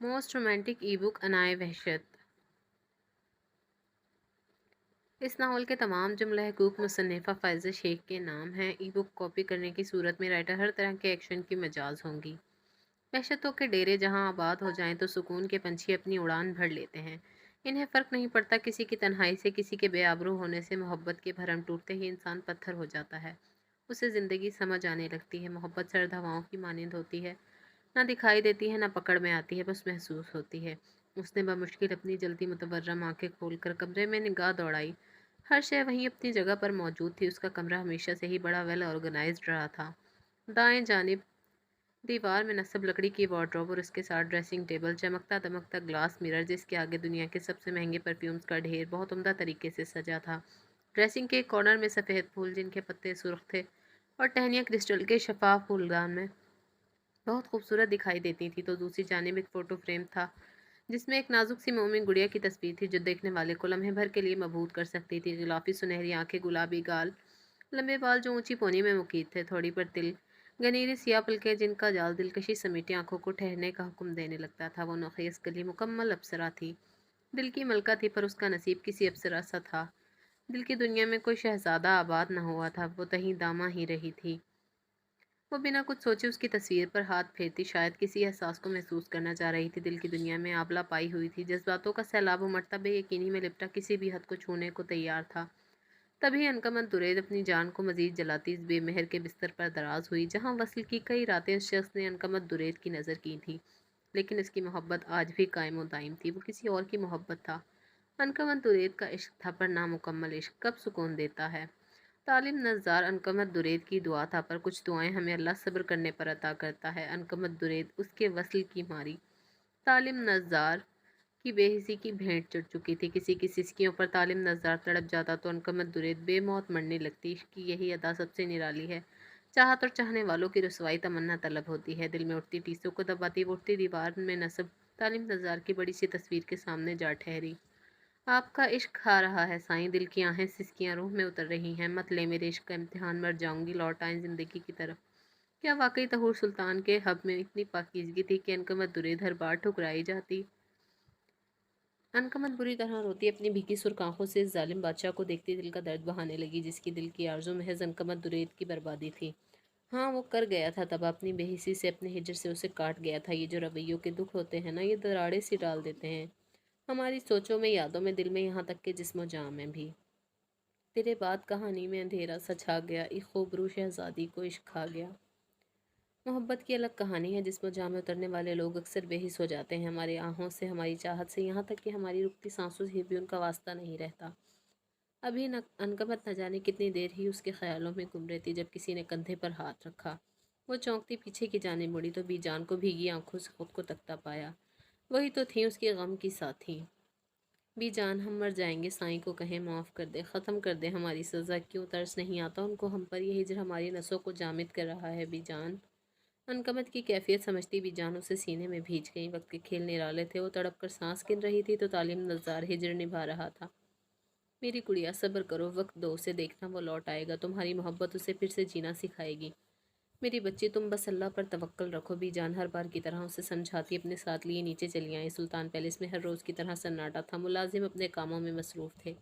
Most romantic ای بک انائے وحشت۔ اس novel کے تمام جملہ حقوق مصنفہ فائزہ شیخ کے نام ہیں۔ ای بک کاپی کرنے کی صورت میں رائٹر ہر طرح کے ایکشن کی مجاز ہوں گی۔ وحشتوں کے ڈیرے جہاں آباد ہو جائیں تو سکون کے پنچھی اپنی اڑان بھر لیتے ہیں۔ انہیں فرق نہیں پڑتا کسی کی تنہائی سے، کسی کے بے آبرو ہونے سے۔ محبت کے بھرم ٹوٹتے ہی انسان پتھر ہو جاتا ہے۔ اسے زندگی سمجھ آنے لگتی ہے۔ محبت سرد ہواؤں کی مانند ہوتی ہے، نہ دکھائی دیتی ہے، نہ پکڑ میں آتی ہے، بس محسوس ہوتی ہے۔ اس نے بمشکل اپنی جلتی متورم آنکھیں کھول کر کمرے میں نگاہ دوڑائی۔ ہر شے وہیں اپنی جگہ پر موجود تھی۔ اس کا کمرہ ہمیشہ سے ہی بڑا ویل آرگنائزڈ رہا تھا۔ دائیں جانب دیوار میں نصب لکڑی کی وارڈروب اور اس کے ساتھ ڈریسنگ ٹیبل، چمکتا دمکتا گلاس مرر جس کے آگے دنیا کے سب سے مہنگے پرفیومز کا ڈھیر بہت عمدہ طریقے سے سجا تھا۔ ڈریسنگ کے ایک کارنر میں سفید پھول جن کے پتے سرخ تھے اور ٹہنیاں کرسٹل کے شفاف پھولدان میں بہت خوبصورت دکھائی دیتی تھی، تو دوسری جانب ایک فوٹو فریم تھا جس میں ایک نازک سی مومی گڑیا کی تصویر تھی جو دیکھنے والے کو لمحے بھر کے لیے مبہوت کر سکتی تھی۔ غلافی سنہری آنکھیں، گلابی گال، لمبے بال جو اونچی پونی میں مقید تھے، تھوڑی پر تل، گنیری سیاہ پلکیں جن کا جال دلکشی سمیٹے آنکھوں کو ٹھہرنے کا حکم دینے لگتا تھا۔ وہ نوخیز کلی مکمل اپسرا تھی، دل کی ملکہ تھی، پر اس کا نصیب کسی اپسرا سا تھا۔ دل کی دنیا میں کوئی شہزادہ آباد نہ ہوا تھا، وہ تہیں داماں ہی رہی تھی۔ وہ بنا کچھ سوچے اس کی تصویر پر ہاتھ پھیرتی، شاید کسی احساس کو محسوس کرنا چاہ رہی تھی۔ دل کی دنیا میں آبلہ پائی ہوئی تھی، جذباتوں کا سیلاب امٹتا بے یقینی میں لپٹا کسی بھی حد کو چھونے کو تیار تھا۔ تبھی عنقمت درید اپنی جان کو مزید جلاتی اس بے مہر کے بستر پر دراز ہوئی جہاں وصل کی کئی راتیں اس شخص نے عنقمت درید کی نظر کی تھی، لیکن اس کی محبت آج بھی قائم و دائم تھی۔ وہ کسی اور کی محبت تھا۔ عنقمت درید کا عشق تھا، پر نامکمل عشق کب سکون دیتا ہے۔ طالب نظار عنقمت درید کی دعا تھا، پر کچھ دعائیں ہمیں اللہ صبر کرنے پر عطا کرتا ہے۔ عنقمت درید اس کے وصل کی ماری طالب نظار کی بے حسی کی بھینٹ چڑھ چکی تھی۔ کسی کی سسکیوں پر طالب نظار تڑپ جاتا تو عنقمت درید بے موت مرنے لگتی۔ عشق کی یہی ادا سب سے نرالی ہے۔ چاہت اور چاہنے والوں کی رسوائی تمنا طلب ہوتی ہے۔ دل میں اٹھتی ٹیسوں کو دباتی وہ اٹھتی دیوار میں نصب طالب نظار کی بڑی سی تصویر کے سامنے جا ٹھہری۔ آپ کا عشق کھا رہا ہے سائیں، دل کی آہیں سسکیاں روح میں اتر رہی ہیں۔ مت لے میرے عشق کا امتحان، مر جاؤں گی، لوٹ آئیں زندگی کی طرف۔ کیا واقعی طہور سلطان کے حب میں اتنی پاکیزگی تھی کہ عنقمت درید ہر بار ٹھکرائی جاتی؟ عنقمت بری طرح روتی اپنی بھیگی سرخ آنکھوں سے اس ظالم بادشاہ کو دیکھتی دل کا درد بہانے لگی جس کی دل کی آرزو محض عنقمت درید کی بربادی تھی۔ ہاں، وہ کر گیا تھا تباہ، اپنی بے حسی سے، اپنے ہجر سے اسے کاٹ گیا تھا۔ یہ جو رویوں کے دکھ ہوتے ہیں نا، یہ دراڑیں سی ڈال دیتے ہیں ہماری سوچوں میں، یادوں میں، دل میں، یہاں تک کہ جسم و جاں میں بھی۔ تیرے بعد کہانی میں اندھیرا سا چھا گیا، ایک خوبرو شہزادی کو عشق کھا گیا۔ محبت کی الگ کہانی ہے۔ جسم و جاں میں اترنے والے لوگ اکثر بے حس ہو جاتے ہیں، ہمارے آہوں سے، ہماری چاہت سے، یہاں تک کہ ہماری رکتی سانسوں سے بھی ان کا واسطہ نہیں رہتا۔ ابھی عنقمت نہ جانے کتنی دیر ہی اس کے خیالوں میں گم رہتی جب کسی نے کندھے پر ہاتھ رکھا۔ وہ چونکتی پیچھے کی جانب مڑی تو بی جان کو بھیگی آنکھوں سے خود کو تکتا پایا۔ وہی تو تھیں اس کے غم کی ساتھی۔ بی جان، ہم مر جائیں گے، سائیں کو کہیں معاف کر دے، ختم کر دے ہماری سزا۔ کیوں ترس نہیں آتا ان کو ہم پر؟ یہ ہجر ہماری نسوں کو جامد کر رہا ہے بی جان۔ عنقمت کی کیفیت سمجھتی بی جان اسے سینے میں بھیج گئی۔ وقت کے کھیل نرالے تھے، وہ تڑپ کر سانس گن رہی تھی تو طالب نظار ہجر نبھا رہا تھا۔ میری گڑیا، صبر کرو، وقت دو اسے، دیکھنا وہ لوٹ آئے گا، تمہاری محبت اسے پھر سے جینا سکھائے گی۔ میری بچی، تم بس اللہ پر توکل رکھو۔ بی جان ہر بار کی طرح اسے سمجھاتی اپنے ساتھ لیے نیچے چلی آئیں۔ سلطان پیلس میں ہر روز کی طرح سناٹا تھا، ملازم اپنے کاموں میں مصروف تھے۔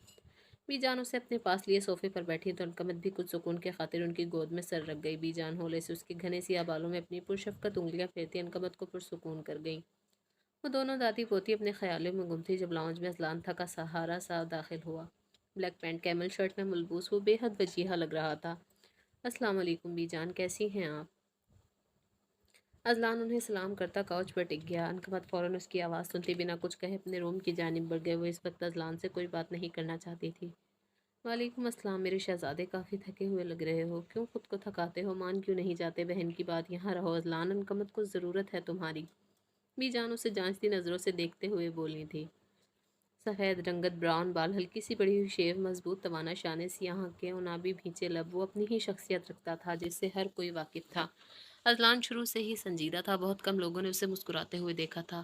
بی جان اسے اپنے پاس لیے صوفے پر بیٹھی تو عنقمت بھی کچھ سکون کے خاطر ان کی گود میں سر رکھ گئی۔ بی جان ہولے سے اس کے گھنے سیاہ بالوں میں اپنی پرشفقت انگلیاں پھیرتی عنقمت کو پرسکون کر گئیں۔ وہ دونوں دادی پوتی اپنے خیالوں میں گم تھی جب لاؤنج میں اذلان تھا کا سہارا سا داخل ہوا۔ بلیک پینٹ کیمل شرٹ میں ملبوس وہ بے حد وجیحہ لگ رہا تھا۔ السلام علیکم بی جان، کیسی ہیں آپ؟ اذلان انہیں سلام کرتا کاؤچ پر ٹک گیا۔ عنقمت فوراً اس کی آواز سنتے بنا کچھ کہے اپنے روم کی جانب بڑھ گئے۔ وہ اس وقت اذلان سے کوئی بات نہیں کرنا چاہتی تھی۔ وعلیکم السلام میرے شہزادے، کافی تھکے ہوئے لگ رہے ہو، کیوں خود کو تھکاتے ہو؟ مان کیوں نہیں جاتے بہن کی بات، یہاں رہو اذلان، عنقمت کو ضرورت ہے تمہاری۔ بی جان اسے جانچتی نظروں سے دیکھتے ہوئے بولی تھی۔ سفید رنگت براؤن بال، ہلکی سی بڑی ہوئی شیو، مضبوط توانا شانے، سیاہ آنکھیں، عنابی بھینچے لب، وہ اپنی ہی شخصیت رکھتا تھا جس سے ہر کوئی واقف تھا۔ اذلان شروع سے ہی سنجیدہ تھا، بہت کم لوگوں نے اسے مسکراتے ہوئے دیکھا تھا۔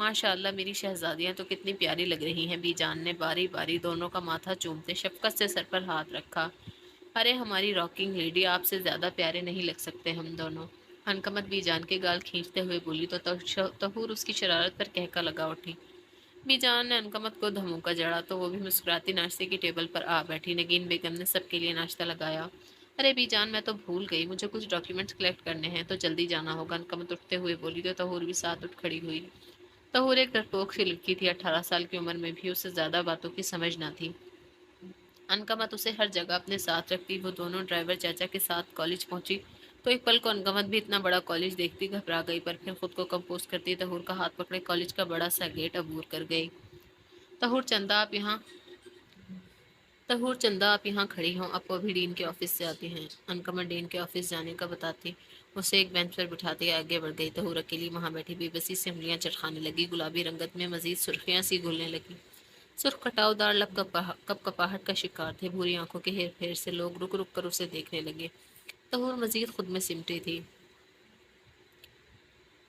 ماشاء اللہ میری شہزادیاں تو کتنی پیاری لگ رہی ہیں، بی جان نے باری باری دونوں کا ماتھا چومتے شفقت سے سر پر ہاتھ رکھا۔ ارے ہماری راکنگ لیڈی، آپ سے زیادہ پیارے نہیں لگ سکتے ہم دونوں۔ انکمت بی جان کے گال کھینچتے ہوئے بولی تو تہور اس کی شرارت پر کہکا لگا اٹھی۔ بی جان نے انکمت کو دھموکا جڑا تو وہ بھی مسکراتی ناشتے کی ٹیبل پر آ بیٹھی۔ نگین بیگم نے سب کے لیے ناشتہ لگایا۔ ارے بی جان میں تو بھول گئی، مجھے کچھ ڈاکیومنٹس کلیکٹ کرنے ہیں تو جلدی جانا ہوگا، انکمت اٹھتے ہوئے بولی تو تہور بھی ساتھ اٹھ کھڑی ہوئی۔ تہور ایک ڈرپوک سی لڑکی تھی، 18 سال کی عمر میں بھی اسے زیادہ باتوں کی سمجھ نہ تھی۔ انکمت اسے ہر جگہ اپنے ساتھ رکھتی۔ وہ دونوں ڈرائیور چاچا کے ساتھ کالج پہنچی تو ایک پل کو انکمت بھی اتنا بڑا کالج دیکھتی گھبرا گئی، پر پھر خود کو کمپوز کرتی تہور کا ہاتھ پکڑے کالج کا بڑا سا گیٹ عبور کر گئی۔ تہور چندہ آپ یہاں کھڑی ہوں، اب وہ بھی ڈین کے آفس سے آتی ہیں۔ انکمت ڈین کے آفس جانے کا بتاتی اسے ایک بینچ پر بٹھاتے آگے بڑھ گئی۔ تہور اکیلی وہاں بیٹھی بے بسی سے انگلیاں چٹکانے لگی، گلابی رنگت میں مزید سرخیاں سی گھلنے لگی۔ سرخ کٹاؤ دار لب کپاہٹ کا شکار تھے، بھوری آنکھوں کے ہیر پھیر سے لوگ رک رک کر اسے دیکھنے لگے۔ تہور مزید خود میں سمٹی تھی۔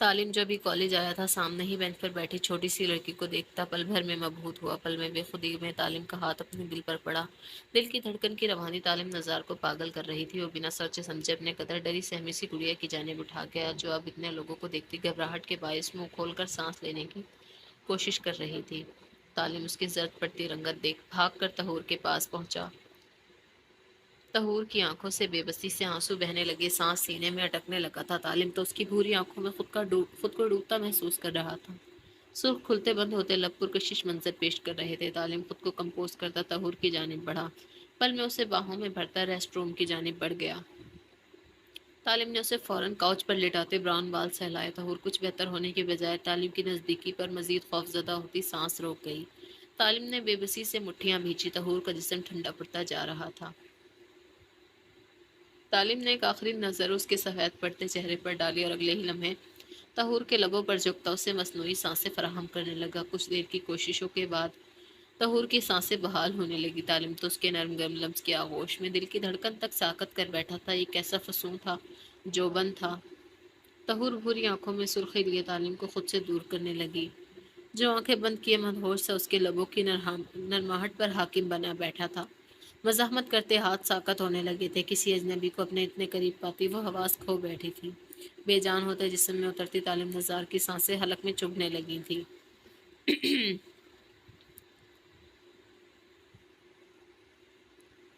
تعلیم جب ہی کالج آیا تھا، سامنے ہی بینچ پر بیٹھی چھوٹی سی لڑکی کو دیکھتا پل بھر میں مبہوت ہوا۔ پل میں بے خودی میں تعلیم کا ہاتھ اپنے دل پر پڑا۔ دل کی دھڑکن کی روانی تعلیم نزار کو پاگل کر رہی تھی۔ وہ بنا سوچے سمجھے اپنے قدر ڈری سہمی سی گڑیا کی جانب اٹھا گیا، جو اب اتنے لوگوں کو دیکھتی گھبراہٹ کے باعث منہ کھول کر سانس لینے کی کوشش کر رہی تھی۔ تعلیم اس کی زرد پڑتی رنگت دیکھ بھاگ کر تہور کے پاس پہنچا۔ تہور کی آنکھوں سے بے بسی سے آنسو بہنے لگے، سانس سینے میں اٹکنے لگا تھا۔ تعلیم تو اس کی بھوری آنکھوں میں خود کو ڈوبتا محسوس کر رہا تھا۔ سرخ کھلتے بند ہوتے لب پرکشش منظر پیش کر رہے تھے۔ تعلیم خود کو کمپوز کرتا تہور کی جانب بڑھا، پل میں اسے باہوں میں بھرتا ریسٹ روم کی جانب بڑھ گیا۔ تعلیم نے اسے فوراً کاؤچ پر لٹاتے براؤن بال سہلائے۔ تہور کچھ بہتر ہونے کے بجائے تعلیم کی نزدیکی پر مزید خوفزدہ ہوتی سانس روک گئی۔ تعلیم نے بے بسی سے مٹھیاں بھینچی، تہور کا جسم ٹھنڈا پڑتا جا رہا تھا۔ تعلیم نے ایک آخری نظر اس کے سفید پڑتے چہرے پر ڈالی اور اگلے ہی لمحے تہور کے لبوں پر جھکتا اسے مصنوعی سانسیں فراہم کرنے لگا۔ کچھ دیر کی کوششوں کے بعد تہور کی سانسیں بحال ہونے لگی۔ تعلیم تو اس کے نرم گرم لمس کی آغوش میں دل کی دھڑکن تک ساکت کر بیٹھا تھا۔ یہ کیسا فسون تھا، جو بند تھا۔ تہور بھوری آنکھوں میں سرخی لیے تعلیم کو خود سے دور کرنے لگی، جو آنکھیں بند کیے مدہوش سا اس کے لبوں کی نرماہٹ پر حاکم بنا بیٹھا تھا۔ مزاحمت کرتے ہاتھ ساکت ہونے لگے تھے۔ کسی اجنبی کو اپنے اتنے قریب پاتی وہ حواس کھو بیٹھی تھی۔ بے جان ہوتے جسم میں اترتی تعلیم نزار کی سانسیں حلق میں چبھنے لگی تھی۔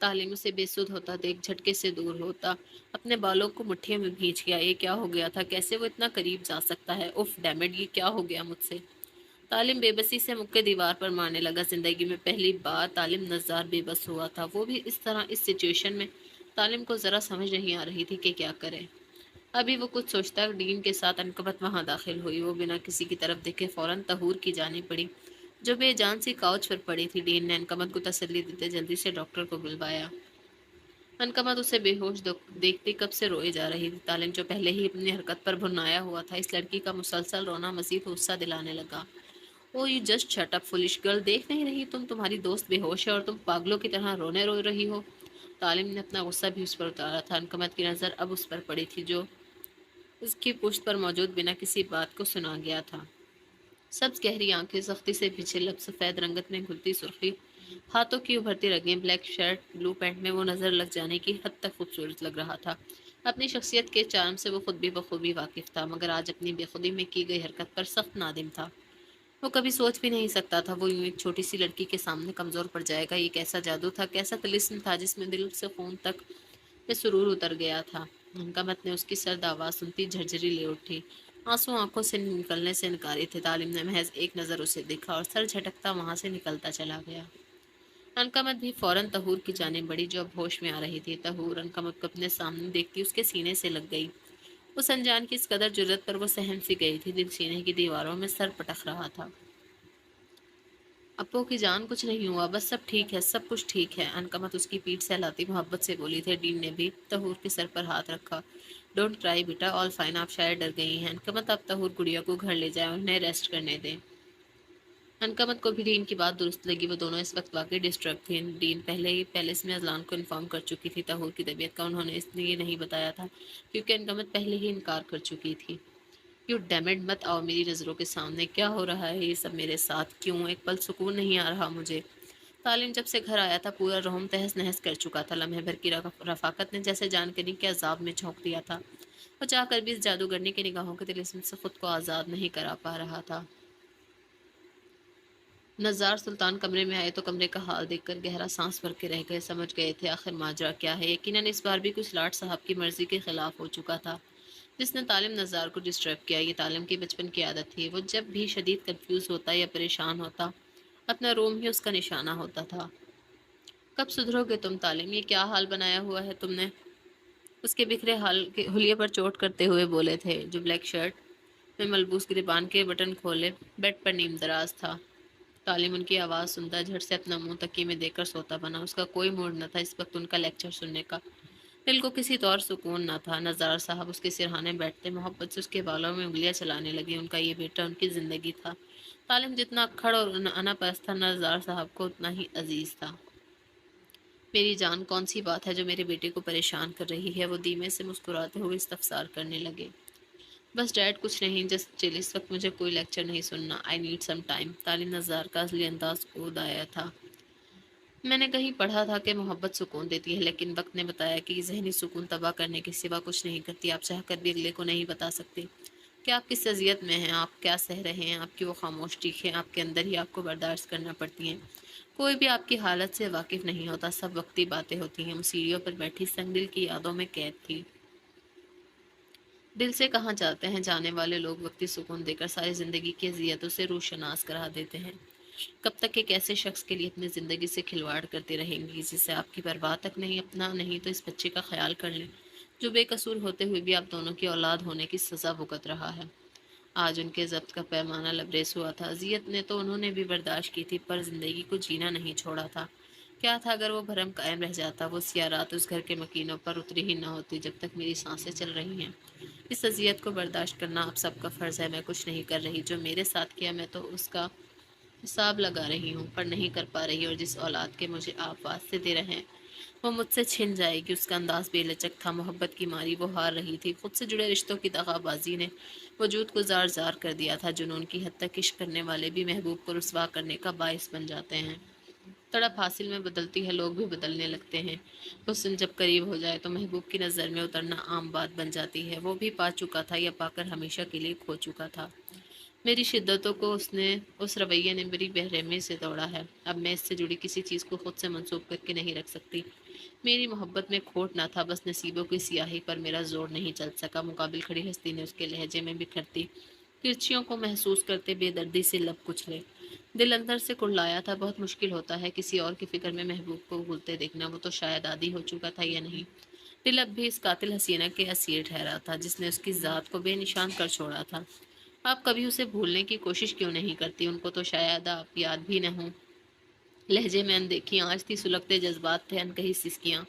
تعلیم اسے بے سدھ ہوتا دیکھ جھٹکے سے دور ہوتا اپنے بالوں کو مٹھیوں میں بھینچ گیا۔ یہ کیا ہو گیا تھا؟ کیسے وہ اتنا قریب جا سکتا ہے؟ اف ڈیمڈ، یہ کیا ہو گیا مجھ سے؟ تعلیم بے بسی سے مکے دیوار پر مارنے لگا۔ زندگی میں پہلی بار تعلیم نزار بے بس ہوا تھا، وہ بھی اس طرح۔ اس سچویشن میں تعلیم کو ذرا سمجھ نہیں آ رہی تھی کہ کیا کرے۔ ابھی وہ کچھ سوچتا ڈین کے ساتھ انکمت وہاں داخل ہوئی۔ وہ بنا کسی کی طرف دیکھے فوراً تہور کی جانب بڑھی، جو بے جان سی کاؤچ پر پڑی تھی۔ ڈین نے انکمت کو تسلی دیتے جلدی سے ڈاکٹر کو بلوایا۔ انکمت اسے بے ہوش دیکھتی کب سے روئے جا رہی تھی۔ تعلیم جو پہلے ہی اپنی حرکت پر بھرنایا ہوا تھا، اس لڑکی کا مسلسل رونا مزید غصہ دلانے لگا۔ Oh you just shut up foolish girl, دیکھ نہیں رہی تمہاری دوست بے ہوش ہے اور تم پاگلوں کی طرح رو رہی ہو؟ تعلیم نے اپنا غصہ بھی اس پر اتارا تھا۔ انکمت کی نظر اب اس پر پڑی تھی، جو اس کی پشت پر موجود بنا کسی بات کو سنا گیا تھا۔ سبز گہری آنکھیں، سختی سے پیچھے لب، سفید رنگت میں گھلتی سرخی، ہاتھوں کی ابھرتی رگیں، بلیک شرٹ بلو پینٹ میں وہ نظر لگ جانے کی حد تک خوبصورت لگ رہا تھا۔ اپنی شخصیت کے چارم سے وہ خود بھی بخوبی واقف تھا، مگر آج اپنی بے خودی میں کی گئی حرکت پر سخت نادم تھا۔ وہ کبھی سوچ بھی نہیں سکتا تھا وہ یوں ایک چھوٹی سی لڑکی کے سامنے کمزور پڑ جائے گا۔ یہ کیسا جادو تھا، کیسا طلسم تھا جس میں دل سے خون تک میں سرور اتر گیا تھا۔ انکمت نے اس کی سرد آواز سنتی جھرجھری لے اٹھی، آنسو آنکھوں سے نکلنے سے انکاری تھے۔ تعلیم نے محض ایک نظر اسے دیکھا اور سر جھٹکتا وہاں سے نکلتا چلا گیا۔ انکمت بھی فوراً تہور کی جانب بڑھی، جو اب ہوش میں آ رہی تھی۔ تہور انکمت کو اپنے سامنے دیکھتی اس کے سینے سے لگ گئی۔ اس انجان کی اس قدر جرت پر وہ سہم سی گئی تھی، دل سینے کی دیواروں میں سر پٹک رہا تھا۔ اپو کی جان، کچھ نہیں ہوا، بس سب ٹھیک ہے، سب کچھ ٹھیک ہے، انکمت اس کی پیٹھ سہلاتی محبت سے بولی تھی۔ ڈین نے بھی تہور کے سر پر ہاتھ رکھا۔ ڈونٹ کرائی بیٹا، آل فائن، آپ شاید ڈر گئی ہیں۔ انکمت، آپ تہور گڑیا کو گھر لے جائیں، انہیں ریسٹ کرنے دیں۔ انکمت کو بھی ڈین کی بات درست لگی۔ وہ دونوں اس وقت واقعی ڈسٹرب تھے۔ ڈین پہلے ہی پیلس میں اذلان کو انفارم کر چکی تھی تہور کی طبیعت کا۔ انہوں نے اس لیے نہیں بتایا تھا کیونکہ انکمت پہلے ہی انکار کر چکی تھی۔ یو ڈیمڈ مت آؤ میری نظروں کے سامنے، کیا ہو رہا ہے یہ سب میرے ساتھ؟ کیوں ایک پل سکون نہیں آ رہا مجھے؟ تعلیم جب سے گھر آیا تھا پورا روم تہس نہس کر چکا تھا، لمحے بھر کی رفاقت نے جیسے جانکاری کے عذاب میں جھونک دیا تھا، وہ چاہ کر بھی اس جادوگرنی کی نگاہوں کے طلسم سے خود کو آزاد نہیں کرا پا رہا تھا۔ نزار سلطان کمرے میں آئے تو کمرے کا حال دیکھ کر گہرا سانس بھر کے رہ گئے، سمجھ گئے تھے آخر ماجرا کیا ہے۔ یقیناً اس بار بھی کچھ لاٹ صاحب کی مرضی کے خلاف ہو چکا تھا جس نے تعلیم نزار کو ڈسٹرب کیا۔ یہ تعلیم کی بچپن کی عادت تھی، وہ جب بھی شدید کنفیوز ہوتا یا پریشان ہوتا اپنا روم ہی اس کا نشانہ ہوتا تھا۔ کب سدھرو گے تم تعلیم؟ یہ کیا حال بنایا ہوا ہے تم نے؟ اس کے بکھرے حال کے حلیے پر چوٹ کرتے ہوئے بولے تھے جو بلیک شرٹ میں ملبوس گریبان کے بٹن کھولے بیڈ پر نیم دراز تھا۔ تعلیم ان کی آواز سنتا جھٹ سے اپنا منہ تکیے میں دے کر سوتا بنا، اس کا کوئی موڈ نہ تھا اس وقت ان کا لیکچر سننے کا، دل کو کسی طور سکون نہ تھا۔ نزار صاحب اس کے سرہانے بیٹھتے محبت سے اس کے بالوں میں انگلیاں چلانے لگی، ان کا یہ بیٹا ان کی زندگی تھا۔ تعلیم جتنا اکھڑ اور انا پرست تھا نزار صاحب کو اتنا ہی عزیز تھا۔ میری جان کون سی بات ہے جو میرے بیٹے کو پریشان کر رہی ہے؟ وہ دھیمے سے مسکراتے ہوئے استفسار کرنے لگے۔ بس ڈیڈ کچھ نہیں، جسٹ چل، اس وقت مجھے کوئی لیکچر نہیں سننا، آئی نیڈ سم ٹائم۔ تعلیم نزار کا اصلی انداز خود آیا تھا۔ میں نے کہیں پڑھا تھا کہ محبت سکون دیتی ہے، لیکن وقت نے بتایا کہ یہ ذہنی سکون تباہ کرنے کے سوا کچھ نہیں کرتی۔ آپ چاہ کر بھی اگلے کو نہیں بتا سکتے کہ آپ کس اذیت میں ہیں، آپ کیا سہ رہے ہیں، آپ کی وہ خاموش ٹھیک ہے، آپ کے اندر ہی آپ کو برداشت کرنا پڑتی ہیں۔ کوئی بھی آپ کی حالت سے واقف نہیں ہوتا، سب وقتی باتیں ہوتی ہیں۔ وہ سیڑھیوں پر بیٹھی سنگ دل کی یادوں میں قید تھی۔ دل سے کہاں جاتے ہیں جانے والے لوگ، وقتی سکون دے کر ساری زندگی کی اذیتوں سے روشناس کرا دیتے ہیں۔ کب تک ایک ایسے شخص کے لیے اپنی زندگی سے کھلواڑ کرتی رہیں گی جسے آپ کی پرواہ تک نہیں؟ اپنا نہیں تو اس بچے کا خیال کر لیں جو بے قصور ہوتے ہوئے بھی آپ دونوں کی اولاد ہونے کی سزا بھگت رہا ہے۔ آج ان کے ضبط کا پیمانہ لبریز ہوا تھا۔ اذیت نے تو انہوں نے بھی برداشت کی تھی، پر زندگی کو جینا نہیں چھوڑا تھا۔ کیا تھا اگر وہ بھرم قائم رہ جاتا؟ وہ سیاہ رات اس گھر کے مکینوں پر اتری ہی نہ ہوتی جب تک میری سانسیں چل رہی ہیں۔ اس اذیت کو برداشت کرنا آپ سب کا فرض ہے۔ میں کچھ نہیں کر رہی، جو میرے ساتھ کیا میں تو اس کا حساب لگا رہی ہوں، پر نہیں کر پا رہی، اور جس اولاد کے مجھے آپ واسطے دے رہے ہیں وہ مجھ سے چھن جائے گی۔ اس کا انداز بے لچک تھا، محبت کی ماری وہ ہار رہی تھی، خود سے جڑے رشتوں کی دغا بازی نے وجود کو زار زار کر دیا تھا۔ جنون کی حد تک عشق کرنے والے بھی محبوب کو رسوا کرنے کا باعث بن جاتے ہیں۔ تڑپ حاصل میں بدلتی ہے، لوگ بھی بدلنے لگتے ہیں۔ حسن جب قریب ہو جائے تو محبوب کی نظر میں اترنا عام بات بن جاتی ہے۔ وہ بھی پا چکا تھا یا پا کر ہمیشہ کے لیے کھو چکا تھا۔ میری شدتوں کو اس رویے نے بڑی بہرحمی سے توڑا ہے۔ اب میں اس سے جڑی کسی چیز کو خود سے منسوب کر کے نہیں رکھ سکتی۔ میری محبت میں کھوٹ نہ تھا، بس نصیبوں کی سیاہی پر میرا زور نہیں چل سکا۔ مقابل کھڑی ہستی نے اس کے لہجے میں بکھرتی کرچیوں کو محسوس کرتے بے دردی سے لب کچلے۔ دل اندر سے کڑلایا تھا۔ بہت مشکل ہوتا ہے کسی اور کی فکر میں محبوب کو گھلتے دیکھنا، وہ تو شاید عادی ہو چکا تھا یا نہیں۔ دل اب بھی اس قاتل حسینہ کے اسیر ٹھہرا تھا جس نے اس کی ذات کو بے نشان کر چھوڑا تھا۔ آپ کبھی اسے بھولنے کی کوشش کیوں نہیں کرتی؟ ان کو تو شاید آپ یاد بھی نہ ہوں۔ لہجے میں اندیکھی آنچ تھی، سلگتے جذبات تھے، انکہی سسکیاں۔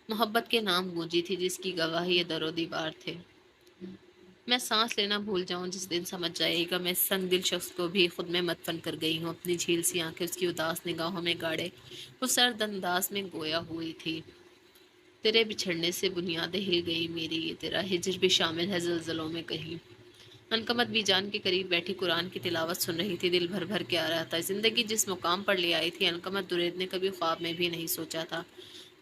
محبت کے نام گونجی تھی جس کی گواہی یہ در و دیوار تھے۔ میں سانس لینا بھول جاؤں جس دن سمجھ جائے گا میں اس سنگ دل شخص کو بھی خود میں مدفن کر گئی ہوں۔ اپنی جھیل سی آنکھیں اس کی اداس نگاہوں میں گاڑے وہ سرد انداز میں گویا ہوئی تھی۔ تیرے بچھڑنے سے بنیادیں ہل گئی میری، یہ تیرا ہجر بھی شامل ہے زلزلوں میں کہیں۔ عنقمت بی جان کے قریب بیٹھی قرآن کی تلاوت سن رہی تھی، دل بھر بھر کے آ رہا تھا۔ زندگی جس مقام پر لے آئی تھی عنقمت درید نے کبھی خواب میں بھی نہیں سوچا تھا۔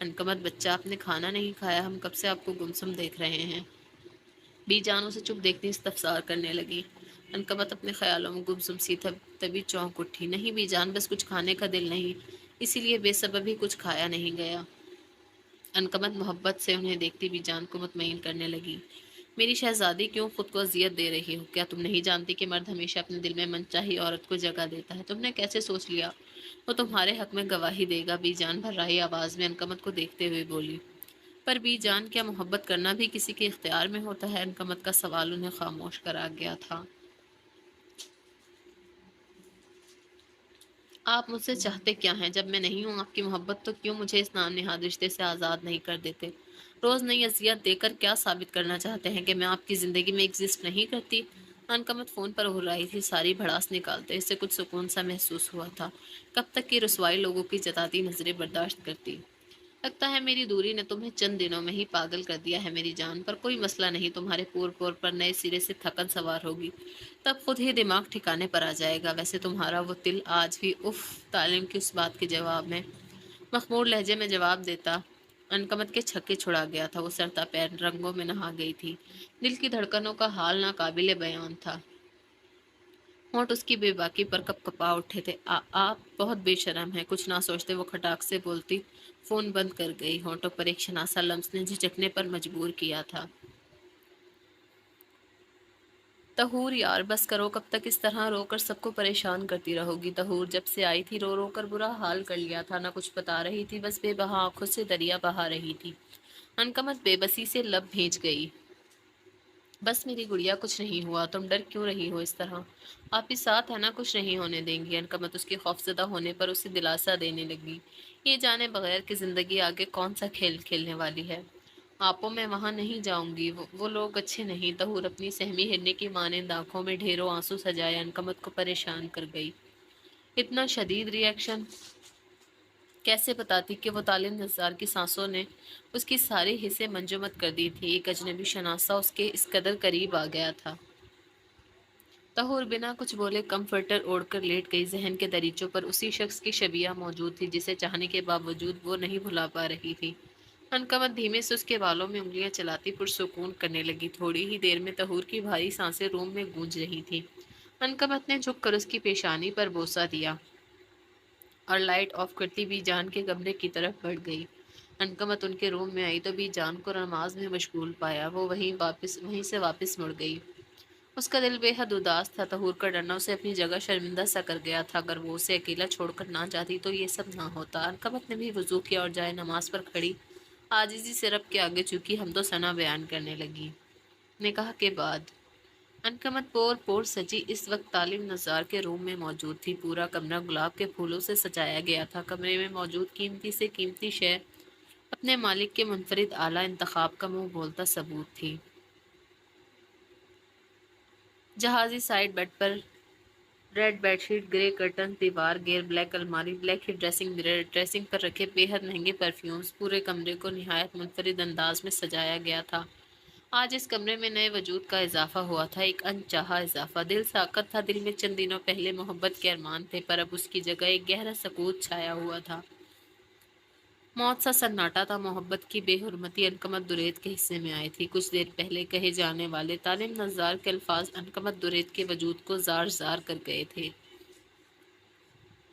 عنقمت بچہ، آپ نے کھانا نہیں کھایا، ہم کب سے آپ کو گمسم دیکھ رہے ہیں۔ بی جان اسے چپ دیکھتی استفسار کرنے لگی۔ عنقمت اپنے خیالوں میں گمسم سی تبھی چونک اٹھی۔ نہیں بی جان، بس کچھ کھانے کا دل نہیں، اسی لیے بے سبب ہی کچھ کھایا نہیں گیا۔ عنقمت محبت سے انہیں دیکھتی بی جان کو مطمئن کرنے لگی۔ میری شہزادی، کیوں خود کو اذیت دے رہی ہو؟ کیا تم نہیں جانتی کہ مرد ہمیشہ اپنے دل میں منچاہی عورت کو جگہ دیتا ہے؟ تم نے کیسے سوچ لیا وہ تمہارے حق میں گواہی دے گا؟ بی جان بھررائی آواز میں عنقمت کو دیکھتے ہوئے بولی۔ پر بی جان، کیا محبت کرنا بھی کسی کے اختیار میں ہوتا ہے؟ عنقمت کا سوال انہیں خاموش کرا گیا تھا۔ آپ مجھ سے چاہتے کیا ہیں؟ جب میں نہیں ہوں آپ کی محبت، تو کیوں مجھے اس نام نہاد رشتے سے آزاد نہیں کر دیتے؟ روز نئی اذیت دے کر کیا ثابت کرنا چاہتے ہیں؟ کہ میں آپ کی زندگی میں ایگزسٹ نہیں کرتی؟ عنقمت فون پر ہو رہی تھی، ساری بھڑاس نکالتے اس سے کچھ سکون سا محسوس ہوا تھا۔ کب تک کی رسوائی لوگوں کی جتاتی نظریں برداشت کرتی؟ لگتا ہے میری دوری نے تمہیں چند دنوں میں ہی پاگل کر دیا ہے میری جان، پر کوئی مسئلہ نہیں، تمہارے پور پور پر نئے سرے سے تھکن سوار ہوگی، تب خود ہی دماغ ٹھکانے پر آ جائے گا۔ ویسے تمہارا وہ دل آج بھی اف تعلیم کی اس بات کے جواب میں مخمور لہجے میں جواب دیتا انکمت کے چھکے چھڑا گیا تھا۔ وہ سرتا پیر رنگوں میں نہا گئی تھی، دل کی دھڑکنوں کا حال ناقابل بیان تھا، ہونٹ اس کی بے باکی پر کپ کپا اٹھے تھے۔ آپ بہت بے شرم ہیں، کچھ نہ سوچتے وہ کھٹاک سے بولتی فون بند کر گئی۔ ہونٹوں پر ایک شناسا لمس نے جھجکنے پر مجبور کیا تھا۔ تہور یار بس کرو، کب تک اس طرح رو کر سب کو پریشان کرتی رہو گی؟ تہور جب سے آئی تھی رو رو کر برا حال کر لیا تھا، نہ کچھ بتا رہی تھی، بس بے بہا آنکھوں سے دریا بہا رہی تھی۔ انکمت بے بسی سے لب بھیج گئی۔ بس میری گڑیا کچھ نہیں ہوا، تم ڈر کیوں رہی ہو اس طرح؟ آپ ہی ساتھ ہے نا، کچھ نہیں ہونے دیں گی۔ انکمت اس کے خوفزدہ ہونے پر اسے دلاسا دینے لگی، یہ جانے بغیر کہ زندگی آگے کون سا کھیل کھیلنے والی ہے۔ آپو میں وہاں نہیں جاؤں گی، وہ لوگ اچھے نہیں۔ تہور اپنی سہمی ہرنے کی مانند آنکھوں میں ڈھیروں آنسو سجائے انکمت کو پریشان کر گئی۔ اتنا شدید ریئیکشن کیسے بتاتی کہ وہ تعلیم نثار کی سانسوں نے اس کی ساری حصے منجمد کر دی تھی۔ ایک اجنبی شناسہ اس کے اس قدر قریب آ گیا تھا۔ طہور بنا کچھ بولے کمفرٹر اوڑھ کر لیٹ گئی۔ ذہن کے دریچوں پر اسی شخص کی شبیہ موجود تھی جسے چاہنے کے باوجود وہ نہیں بھلا پا رہی تھی۔ انکمت دھیمے سے اس کے بالوں میں انگلیاں چلاتی پرسکون کرنے لگی۔ تھوڑی ہی دیر میں طہور کی بھاری سانسیں روم میں گونج رہی تھی۔ انکمت نے جھک کر اس کی پیشانی پر بوسہ دیا اور لائٹ آف کرتی بی جان کے کمرے کی طرف بڑھ گئی۔ انکمت ان کے روم میں آئی تو بی جان کو نماز میں مشغول پایا، وہ وہیں سے واپس مڑ گئی۔ اس کا دل بے حد اداس تھا۔ طہور کا ڈرنا اسے اپنی جگہ شرمندہ سا کر گیا تھا۔ اگر وہ اسے اکیلا چھوڑ کر نہ جاتی تو یہ سب نہ ہوتا۔ انکمت نے بھی وضو کیا اور جائے نماز پر کھڑی عاجزی سے رب کے آگے جھکی حمد و ثنا بیان کرنے لگی۔ نکاح کے بعد انکمت پور پور سجی اس وقت تعلیم نثار کے روم میں موجود تھی۔ پورا کمرہ گلاب کے پھولوں سے سجایا گیا تھا۔ کمرے میں موجود قیمتی سے قیمتی شے اپنے مالک کے منفرد اعلیٰ انتخاب کا منہ بولتا ثبوت تھی۔ جہازی سائڈ بیڈ پر ریڈ بیڈ شیٹ، گرے کرٹن، دیوار گیر بلیک الماری، بلیک ہی ڈریسنگ مرر، ڈریسنگ پر رکھے بے حد مہنگے پرفیومز، پورے کمرے کو نہایت منفرد انداز میں سجایا گیا تھا۔ آج اس کمرے میں نئے وجود کا اضافہ ہوا تھا، ایک انچاہا اضافہ۔ دل ساکت تھا، دل میں چند دنوں پہلے محبت کے ارمان تھے، پر اب اس کی جگہ ایک گہرا سکوت چھایا ہوا تھا۔ موت سا سناٹا تھا۔ محبت کی بے حرمتی انکمت درید کے حصے میں آئی تھی۔ کچھ دیر پہلے کہے جانے والے تعلیم نثار کے الفاظ انکمت درید کے وجود کو زار زار کر گئے تھے۔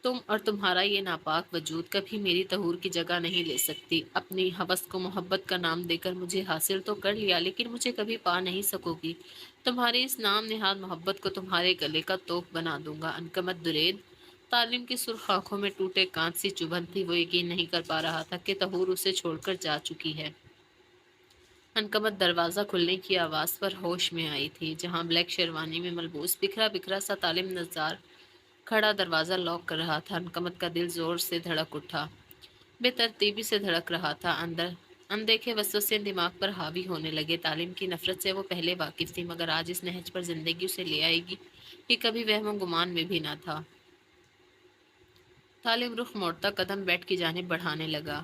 تم اور تمہارا یہ ناپاک وجود کبھی میری طہور کی جگہ نہیں لے سکتی۔ اپنی ہوس کو محبت کا نام دے کر مجھے حاصل تو کر لیا، لیکن مجھے کبھی پا نہیں سکو گی۔ تمہاری اس نام نہاد محبت کو تمہارے گلے کا توپ بنا دوں گا۔ انکمت درید تعلیم کی سرخ آنکھوں میں ٹوٹے کانچ سی چبھن تھی۔ وہ یقین نہیں کر پا رہا تھا کہ طہور اسے چھوڑ کر جا چکی ہے۔ انکمت دروازہ کھلنے کی آواز پر ہوش میں آئی تھی۔ جہاں بلیک شیروانی میں ملبوس بکھرا بکھرا سا تعلیم نثار کھڑا دروازہ لاک کر رہا تھا، انکمت کا دل زور سے دھڑک اٹھا، بے ترتیبی سے دھڑک رہا تھا۔ اندیکھے وسوسے دماغ پر حاوی ہونے لگے۔ تعلیم کی نفرت سے وہ پہلے واقف تھی، مگر آج اس نہج پر زندگی اسے لے آئے گی یہ کبھی وہم و گمان میں بھی نہ تھا۔ تعلیم رخ موڑتا قدم بیڈ کی جانب بڑھانے لگا۔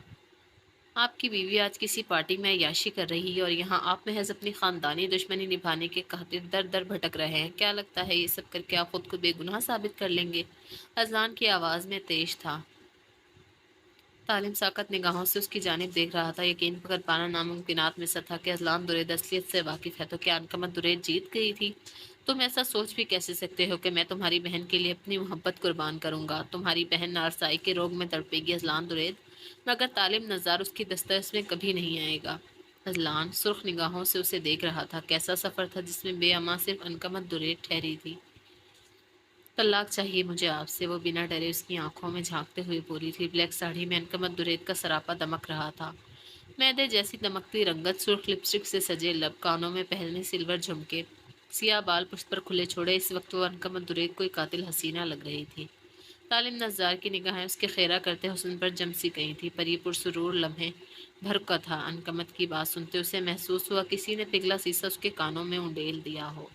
آپ کی بیوی آج کسی پارٹی میں عیاشی کر رہی ہے اور یہاں آپ محض اپنی خاندانی دشمنی نبھانے کے خاطر در در بھٹک رہے ہیں۔ کیا لگتا ہے یہ سب کر کے آپ خود کو بے گناہ ثابت کر لیں گے؟ اذلان کی آواز میں تیش تھا۔ تعلیم ساکت نگاہوں سے اس کی جانب دیکھ رہا تھا۔ یقین کر پانا ناممکنات میں سے تھا کہ اذلان درید اصلیت سے واقف ہے۔ تو کیا انکمت درید جیت گئی تھی؟ تم ایسا سوچ بھی کیسے سکتے ہو کہ میں تمہاری بہن کے لیے اپنی محبت قربان کروں گا؟ تمہاری بہن نارسائی کے روگ میں تڑپے گی اذلان درید، مگر تعلیم نثار اس کی دسترس میں کبھی نہیں آئے گا۔ اذلان سرخ نگاہوں سے اسے دیکھ رہا تھا۔ کیسا سفر تھا جس میں بے امان صرف انکمت درید ٹھہری تھی۔ طلاق چاہیے مجھے آپ سے، وہ بنا ڈرے اس کی آنکھوں میں جھانکتے ہوئے بولی تھی۔ بلیک ساڑی میں انکمت درید کا سراپا دمک رہا تھا، میدے جیسی دمکتی رنگت، سرخ لپسٹک سے سجے لب، کانوں میں پہنے سلور جھمکے، سیاہ بال پشت پر کھلے چھوڑے۔ اس وقت وہ انکمت درید کوئی قاتل حسینہ لگ رہی تھی۔ تعلیم نثار کی نگاہیں اس کے خیرہ کرتے حسن پر جم سی گئی تھی، پر یہ پرسرور لمحے بھر کا تھا۔ انکمت کی بات سنتے اسے محسوس ہوا کسی نے پگھلا سیسا اس کے کانوں میں انڈیل دیا ہو۔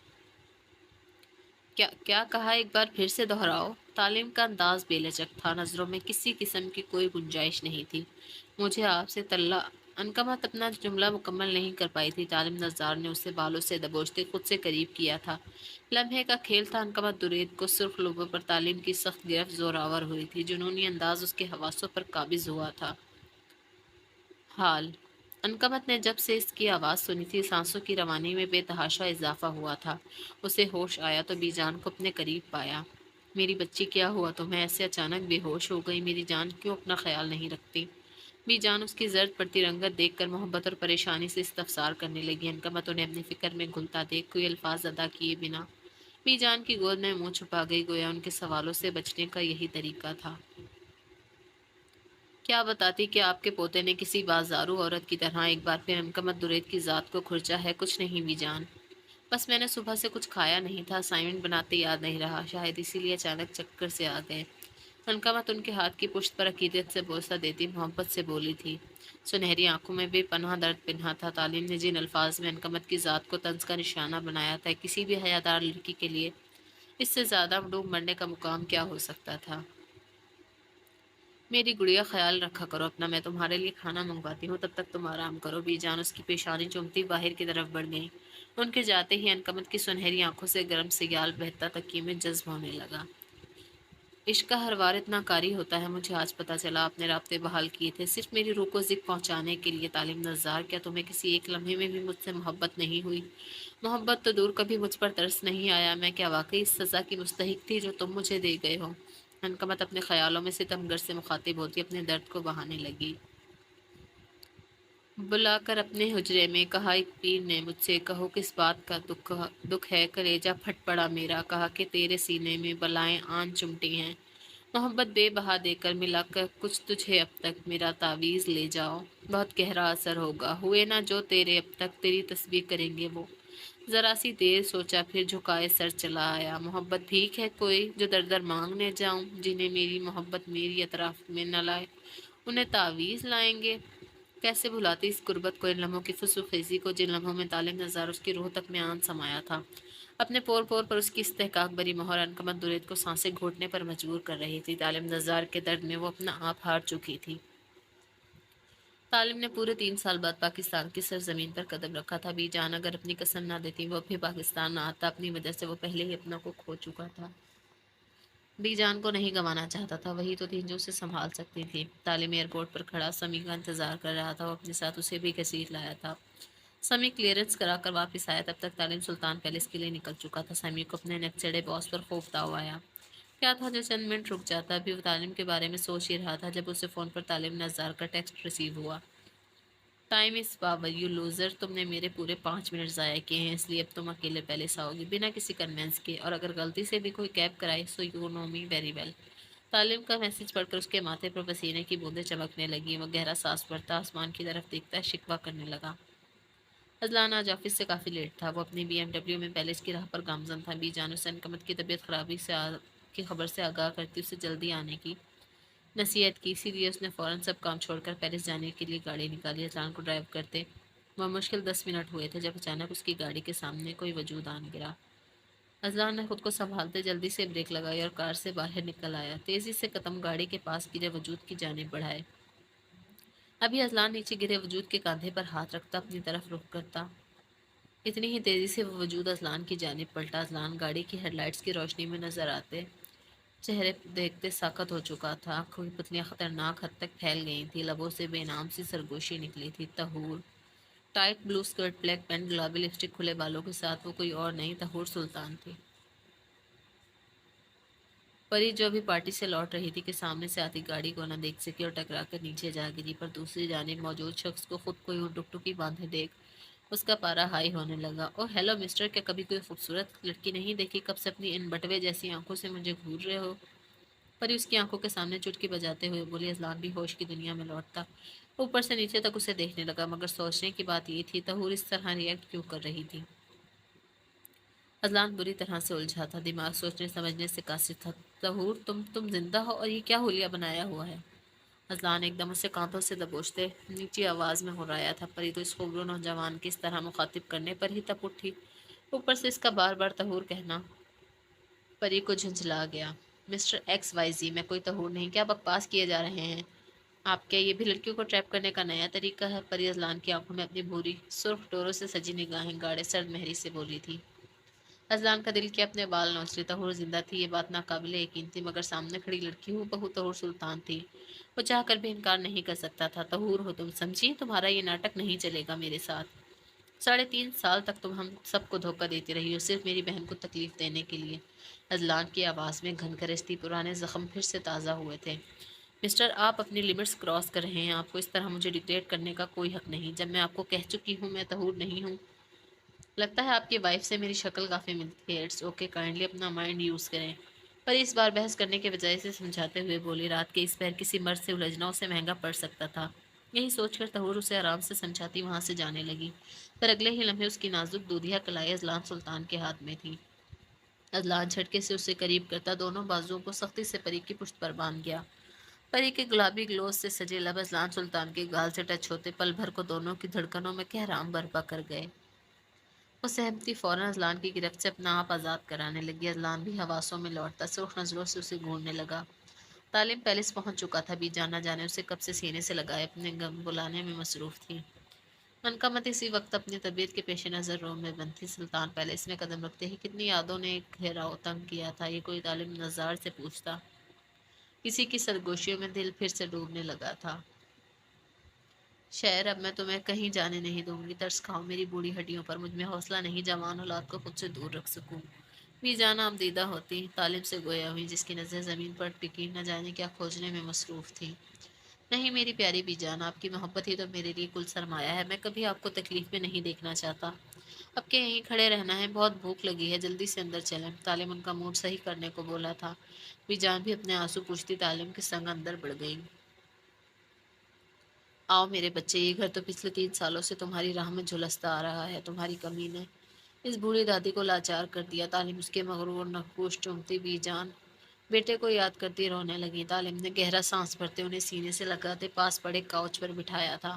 کیا کہا؟ ایک بار پھر سے دہراؤ۔ تعلیم کا انداز بے لچک تھا، نظروں میں کسی قسم کی کوئی گنجائش نہیں تھی۔ مجھے آپ سے طلّہ عنقمت اپنا جملہ مکمل نہیں کر پائی تھی۔ تعلیم نظار نے اسے بالوں سے دبوچتے خود سے قریب کیا تھا۔ لمحے کا کھیل تھا، عنقمت درید کو سرخ لبوں پر تعلیم کی سخت گرفت زور آور ہوئی تھی، جنونی انداز اس کے حواسوں پر قابض ہوا تھا۔ حال عنقمت نے جب سے اس کی آواز سنی تھی، سانسوں کی روانی میں بے تحاشا اضافہ ہوا تھا۔ اسے ہوش آیا تو بی جان کو اپنے قریب پایا۔ میری بچی، کیا ہوا تمہیں؟ ایسے اچانک بے ہوش ہو گئی؟ میری جان کیوں اپنا خیال نہیں رکھتی؟ بی جان اس کی زرد پڑتی رنگت دیکھ کر محبت اور پریشانی سے استفسار کرنے لگی۔ عنقمت انہیں اپنی فکر میں گھلتا دیکھ کوئی الفاظ ادا کیے بنا بی جان کی گود میں منہ چھپا گئی، گویا ان کے سوالوں سے بچنے کا یہی طریقہ تھا۔ کیا بتاتی کہ آپ کے پوتے نے کسی بازارو عورت کی طرح ایک بار پھر عنقمت درید کی ذات کو کھرچا ہے؟ کچھ نہیں بی جان، بس میں نے صبح سے کچھ کھایا نہیں تھا، اسائنمنٹ بناتے یاد نہیں رہا، شاید اسی لیے اچانک چکر سے آ گئے۔ عنقمت ان کے ہاتھ کی پشت پر عقیدت سے بوسہ دیتی محبت سے بولی تھی۔ سنہری آنکھوں میں بے پناہ درد پنہا تھا۔ تعلیم نے جن الفاظ میں عنقمت کی ذات کو طنز کا نشانہ بنایا تھا، کسی بھی حیادار لڑکی کے لیے اس سے زیادہ ڈوب مرنے کا مقام کیا ہو سکتا تھا؟ میری گڑیا، خیال رکھا کرو اپنا، میں تمہارے لیے کھانا منگواتی ہوں، تب تک تم آرام کرو۔ بی جان اس کی پیشانی چومتی باہر کی طرف بڑھ گئیں۔ ان کے جاتے ہی عنقمت کی سنہری آنکھوں سے گرم سیال بہتا تکیے میں جذب ہونے لگا۔ عشق کا ہر وار اتنا کاری ہوتا ہے، مجھے آج پتہ چلا۔ آپ نے رابطے بحال کیے تھے صرف میری روح کو ذک پہنچانے کے لیے۔ تعلیم نظار، کیا تمہیں کسی ایک لمحے میں بھی مجھ سے محبت نہیں ہوئی؟ محبت تو دور، کبھی مجھ پر ترس نہیں آیا؟ میں کیا واقعی اس سزا کی مستحق تھی جو تم مجھے دے گئے ہو؟ عنقمت اپنے خیالوں میں ستمگر سے مخاطب ہوتی اپنے درد کو بہانے لگی۔ بلا کر اپنے حجرے میں کہا ایک پیر نے مجھ سے، کہو کس بات کا دکھ ہے، کلیجہ پھٹ پڑا میرا، کہا کہ تیرے سینے میں بلائیں آن چمٹی ہیں، محبت بے بہا دے کر ملا کر کچھ تجھے اب تک، میرا تعویذ لے جاؤ، بہت گہرا اثر ہوگا، ہوئے نہ جو تیرے اب تک، تیری تسبیح کریں گے وہ۔ ذرا سی دیر سوچا، پھر جھکائے سر چلا آیا۔ محبت بھیک ہے کوئی جو در در مانگنے جاؤں، جنہیں میری محبت میری اطراف میں نہ لائے، انہیں تعویذ لائیں گے؟ کیسے بھلاتی اس غربت کو، ان لمحوں کی فسو خیزی کو، جن لمحوں میں تعلیم نظار اس کی روح تک میں آن سمایا تھا۔ اپنے پور پور پر اس کی استحقاق بری مہر عنقمت درید کو سانسیں گھوٹنے پر مجبور کر رہی تھی۔ تعلیم نظار کے درد میں وہ اپنا آپ ہار چکی تھی۔ تعلیم نے پورے 3 سال بعد پاکستان کی سرزمین پر قدم رکھا تھا۔ بی جان اگر اپنی قسم نہ دیتی وہ ابھی پاکستان نہ آتا، اپنی وجہ سے وہ پہلے ہی اپنا کو کھو چکا تھا۔ بی جان کو نہیں گنوانا چاہتا تھا، وہی تو تھی جو اسے سنبھال سکتی تھی۔ تعلیم ایئرپورٹ پر کھڑا سمی کا انتظار کر رہا تھا، وہ اپنے ساتھ اسے بھی گھسیٹ لایا تھا۔ سمی کلیئرنس کرا کر واپس آیا، تب تک تعلیم سلطان پیلس کے لیے نکل چکا تھا۔ سمی کو اپنے نیک چڑھے باس پر خوف تاؤ آیا۔ کیا تھا جو چند منٹ رک جاتا؟ ابھی وہ تعلیم کے بارے میں سوچ ہی رہا تھا جب اسے فون پر تعلیم نظار کا ٹیکسٹ ریسیو ہوا۔ Time is power you loser, تم نے میرے پورے 5 منٹ ضائع کیے ہیں، اس لیے اب تم اکیلے پیلس آؤ گی بنا کسی کنوینس کے، اور اگر غلطی سے بھی کوئی کیب کرائے so you know me very well. تعلیم کا میسج پڑھ کر اس کے ماتھے پر پسینے کی بوندیں چمکنے لگیں۔ وہ گہرا سانس بھرتا آسمان کی طرف دیکھتا شکوہ کرنے لگا۔ اذلان آج آفس سے کافی لیٹ تھا، وہ اپنی بی ایم ڈبلیو میں پیلس کی راہ پر گامزن تھا۔ بی جان سے عنقمت کی طبیعت خرابی کی خبر سے آگاہ کرتی اسے جلدی آنے کی نصیحت کی، اسی لیے اس نے فوراً سب کام چھوڑ کر پیرس جانے کے لیے گاڑی نکالی۔ اذلان کو ڈرائیو کرتے وہ مشکل 10 منٹ ہوئے تھے جب اچانک اس کی گاڑی کے سامنے کوئی وجود آن گرا۔ اذلان نے خود کو سنبھالتے جلدی سے بریک لگائی اور کار سے باہر نکل آیا، تیزی سے قدم گاڑی کے پاس گرے وجود کی جانب بڑھائے۔ ابھی اذلان نیچے گرے وجود کے کاندھے پر ہاتھ رکھتا اپنی طرف رخ کرتا، اتنی ہی تیزی سے وہ وجود اذلان کی جانب پلٹا۔ اذلان گاڑی کی ہیڈ لائٹس کی روشنی میں نظر آتے چہرے دیکھتے ساکت ہو چکا تھا، آنکھوں کی پتلیاں خطرناک حد تک پھیل گئی تھیں، لبوں سے بے نام سی سرگوشی نکلی تھی۔ طہور، ٹائٹ بلو سکرٹ، بلیک پینٹ، گلابی لپسٹک، کھلے بالوں کے ساتھ وہ کوئی اور نہیں، طہور سلطان تھی۔ پری جو ابھی پارٹی سے لوٹ رہی تھی کہ سامنے سے آتی گاڑی کو نہ دیکھ سکی اور ٹکرا کر نیچے جا گری، پر دوسری جانب موجود شخص کو خود کو یوں ٹکٹکی باندھے دیکھ اس کا پارا ہائی ہونے لگا۔ اوہ ہیلو مسٹر، کیا کبھی کوئی خوبصورت لڑکی نہیں دیکھی؟ کب سے اپنی ان بٹوے جیسی آنکھوں سے مجھے گھور رہے ہو؟ پری اس کی آنکھوں کے سامنے چٹکی بجاتے ہوئے بولی۔ اذلان بھی ہوش کی دنیا میں لوٹتا اوپر سے نیچے تک اسے دیکھنے لگا، مگر سوچنے کی بات یہ تھی طہور اس طرح ریئیکٹ کیوں کر رہی تھی؟ اذلان بری طرح سے الجھا تھا، دماغ سوچنے سمجھنے سے قاصر تھا۔ طہور، تم زندہ ہو اور یہ کیا حلیہ بنایا ہوا ہے؟ اذلان ایک دم اسے کانپوں سے دبوچتے نیچی آواز میں ہرایا تھا۔ پری تو اس خوبرو نوجوان کی اس طرح مخاطب کرنے پر ہی تپ اٹھی، اوپر سے اس کا بار بار طہور کہنا پری کو جھنجھلا گیا۔ مسٹر ایکس وائی زی، میں کوئی طہور نہیں، کیا بکواس کیے جا رہے ہیں آپ؟ کیا یہ بھی لڑکیوں کو ٹریپ کرنے کا نیا طریقہ ہے؟ پری اذلان کی آنکھوں میں اپنی بھوری سرخ ڈوروں سے سجی نگاہیں گاڑے سرد مہری سے بولی تھی۔ اذلان کا دل کیا اپنے بال نوچ رہی، طہور زندہ تھی یہ بات ناقابل یقین تھی، مگر سامنے کھڑی لڑکی ہو بہو طہور سلطان تھی، وہ چاہ کر بھی انکار نہیں کر سکتا تھا۔ طہور ہو تم، سمجھی؟ تمہارا یہ ناٹک نہیں چلے گا میرے ساتھ۔ 3.5 سال تک تم ہم سب کو دھوکہ دیتی رہی ہو، صرف میری بہن کو تکلیف دینے کے لیے۔ اذلان کی آواز میں گھن گرج تھی، پرانے زخم پھر سے تازہ ہوئے تھے۔ مسٹر، آپ اپنی لمٹس کراس کر رہے ہیں، آپ کو اس طرح مجھے ڈکٹیٹ کرنے کا کوئی حق نہیں، جب میں آپ کو کہہ چکی ہوں میں طہور نہیں ہوں۔ لگتا ہے آپ کی وائف سے میری شکل کافی ملتی ہے، اٹس اوکے، کائنڈلی اپنا مائنڈ یوز کریں۔ پر اس بار بحث کرنے کے بجائے اسے سمجھاتے ہوئے بولی، رات کے اس پہر کسی مرد سے الجھنا اسے مہنگا پڑ سکتا تھا۔ یہی سوچ کر طہور اسے آرام سے سمجھاتی وہاں سے جانے لگی، پر اگلے ہی لمحے اس کی نازک دودھیا کلائی اذلان سلطان کے ہاتھ میں تھی۔ اذلان جھٹکے سے اسے قریب کرتا دونوں بازوؤں کو سختی سے پری کی پشت پر باندھ گیا۔ پری کے گلابی گلوز سے سجے لب اذلان سلطان کے گال سے ٹچ ہوتے پل بھر کو دونوں کی دھڑکنوں میں کہرام برپا کر گئے۔ وہ سہمتی فوراً اذلان کی گرفت سے اپنا آپ آزاد کرانے لگی۔ اذلان بھی حواسوں میں لوٹتا سرخ نظروں سے اسے گھورنے لگا۔ تعلیم پیلس پہنچ چکا تھا، بھی جانا جانے اسے کب سے سینے سے لگائے اپنے غم بلانے میں مصروف تھی۔ منقمت اسی وقت اپنی طبیعت کے پیش نظر روم میں بند تھی۔ سلطان پیلس میں قدم رکھتے ہی کتنی یادوں نے ایک گھیراؤ تنگ کیا تھا، یہ کوئی طالب نظار سے پوچھتا۔ کسی کی سرگوشیوں میں دل پھر سے ڈوبنے لگا تھا۔ شہر، اب میں تمہیں کہیں جانے نہیں دوں گی، ترس کھاؤ میری بوڑھی ہڈیوں پر، مجھ میں حوصلہ نہیں جوان اولاد کو خود سے دور رکھ سکوں۔ بھی جانا اب دیدہ ہوتی، طالب سے گویا ہوئی جس کی نظر زمین پر ٹکی نہ جانے کیا کھوجنے میں مصروف تھی۔ نہیں میری پیاری بی جان، آپ کی محبت ہی تو میرے لیے کل سرمایہ ہے، میں کبھی آپ کو تکلیف میں نہیں دیکھنا چاہتا۔ اب کے یہیں کھڑے رہنا ہے، بہت بھوک لگی ہے، جلدی سے اندر چلیں۔ طالب ان کا موڈ صحیح کرنے کو بولا تھا۔ بی جان بھی اپنے آنسو پوچھتی طالب کے سنگ اندر بڑھ گئی۔ آؤ میرے بچے، یہ گھر تو پچھلے 3 سالوں سے تمہاری راہ میں جھلستا آ رہا ہے، تمہاری کمی نے اس بوڑھی دادی کو لاچار کر دیا۔ طالب اس کے مغرور نقوش چومتی بی جان بیٹے کو یاد کرتی رونے لگی۔ طالب نے گہرا سانس بھرتے انہیں سینے سے لگاتے پاس پڑے کاؤچ پر بٹھایا تھا۔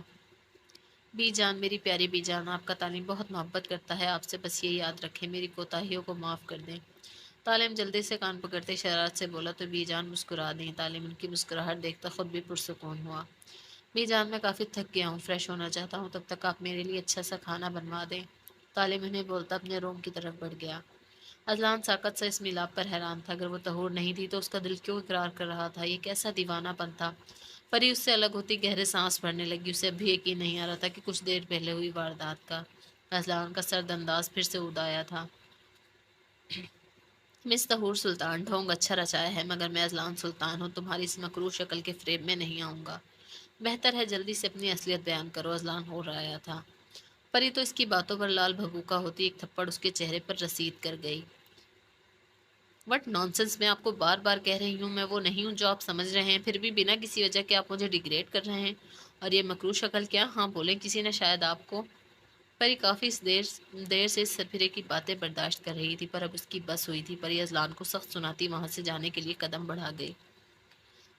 بی جان، میری پیاری بی جان، آپ کا طالب بہت محبت کرتا ہے آپ سے، بس یہ یاد رکھیں میری کوتاہیوں کو معاف کر دیں۔ طالب جلدی سے کان پکڑتے شرارت سے بولا تو بی جان مسکرا دیں۔ طالب ان کی مسکراہٹ دیکھتا خود بھی پرسکون ہوا۔ بی جان، میں کافی تھک گیا ہوں، فریش ہونا چاہتا ہوں، تب تک آپ میرے لیے اچھا سا کھانا بنوا دیں۔ طالب انہیں بولتا اپنے روم کی طرف بڑھ گیا۔ اذلان ساکت سے اس ملاپ پر حیران تھا، اگر وہ طہور نہیں تھی تو اس کا دل کیوں اقرار کر رہا تھا؟ یہ کیسا دیوانہ پن تھا؟ پری اس سے الگ ہوتی گہرے سانس بھرنے لگی، اسے اب بھی یقین نہیں آ رہا تھا کہ کچھ دیر پہلے ہوئی واردات کا۔ اذلان کا سرد انداز پھر سے اودایا تھا۔ مس طہور سلطان، ڈھونگ اچھا رچایا ہے، مگر میں اذلان سلطان ہوں، تمہاری اس مکروہ شکل کے فریب میں نہیں آؤں گا۔ بہتر ہے جلدی سے اپنی اصلیت بیان کرو، اذلان ہو رہا تھا۔ پری تو اس کی باتوں پر لال بھبوکا ہوتی ایک تھپڑ اس کے چہرے پر رسید کر گئی۔ وٹ نانسنس، میں آپ کو بار بار کہہ رہی ہوں میں وہ نہیں ہوں جو آپ سمجھ رہے ہیں، پھر بھی بنا کسی وجہ کے آپ مجھے ڈیگریڈ کر رہے ہیں۔ اور یہ مکروہ شکل کیا؟ ہاں بولیں، کسی نے شاید آپ کو… پری کافی دیر سے اس سفیرے کی باتیں برداشت کر رہی تھی، پر اب اس کی بس ہوئی تھی۔ پری اذلان کو سخت سناتی وہاں سے جانے کے لیے قدم بڑھا گئی۔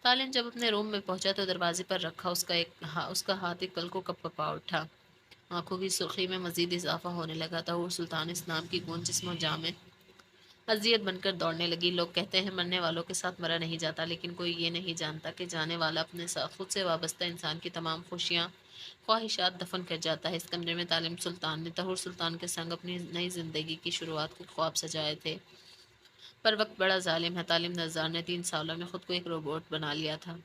طالب جب اپنے روم میں پہنچا تو دروازے پر رکھا اس کا ہاتھ ایک پل کو کپا اٹھا۔ آنکھوں کی سرخی میں مزید اضافہ ہونے لگا تھا، اور سلطان اس نام کی گونج جسم و جاں میں اذیت بن کر دوڑنے لگی۔ لوگ کہتے ہیں مرنے والوں کے ساتھ مرا نہیں جاتا، لیکن کوئی یہ نہیں جانتا کہ جانے والا اپنے ساتھ خود سے وابستہ انسان کی تمام خوشیاں خواہشات دفن کر جاتا ہے۔ اس کمرے میں طالب سلطان نے طہور سلطان کے سنگ اپنی نئی زندگی کی شروعات کے خواب سجائے تھے، پر وقت بڑا ظالم ہے، طالب نذار نے 3 سالوں میں خود کو ایک روبوٹ بنا لیا تھا۔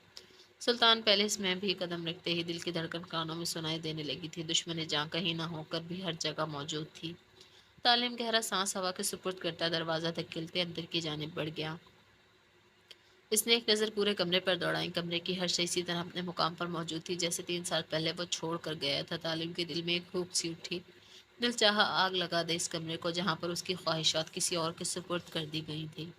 سلطان پیلس میں بھی قدم رکھتے ہی دل کی دھڑکن کانوں میں سنائی دینے لگی تھی، دشمن جاں کہیں نہ ہو کر بھی ہر جگہ موجود تھی۔ طالب گہرا سانس ہوا کے سپرد کرتا دروازہ دھکیلتے اندر کی جانب بڑھ گیا۔ اس نے ایک نظر پورے کمرے پر دوڑائی، کمرے کی ہر شے اسی طرح اپنے مقام پر موجود تھی جیسے 3 سال پہلے وہ چھوڑ کر گیا تھا۔ طالب کے دل میں ایک بھوک سی اٹھی، دل چاہا آگ لگا دے اس کمرے کو جہاں پر اس کی خواہشات کسی اور کے سپرد کر دی گئی تھی،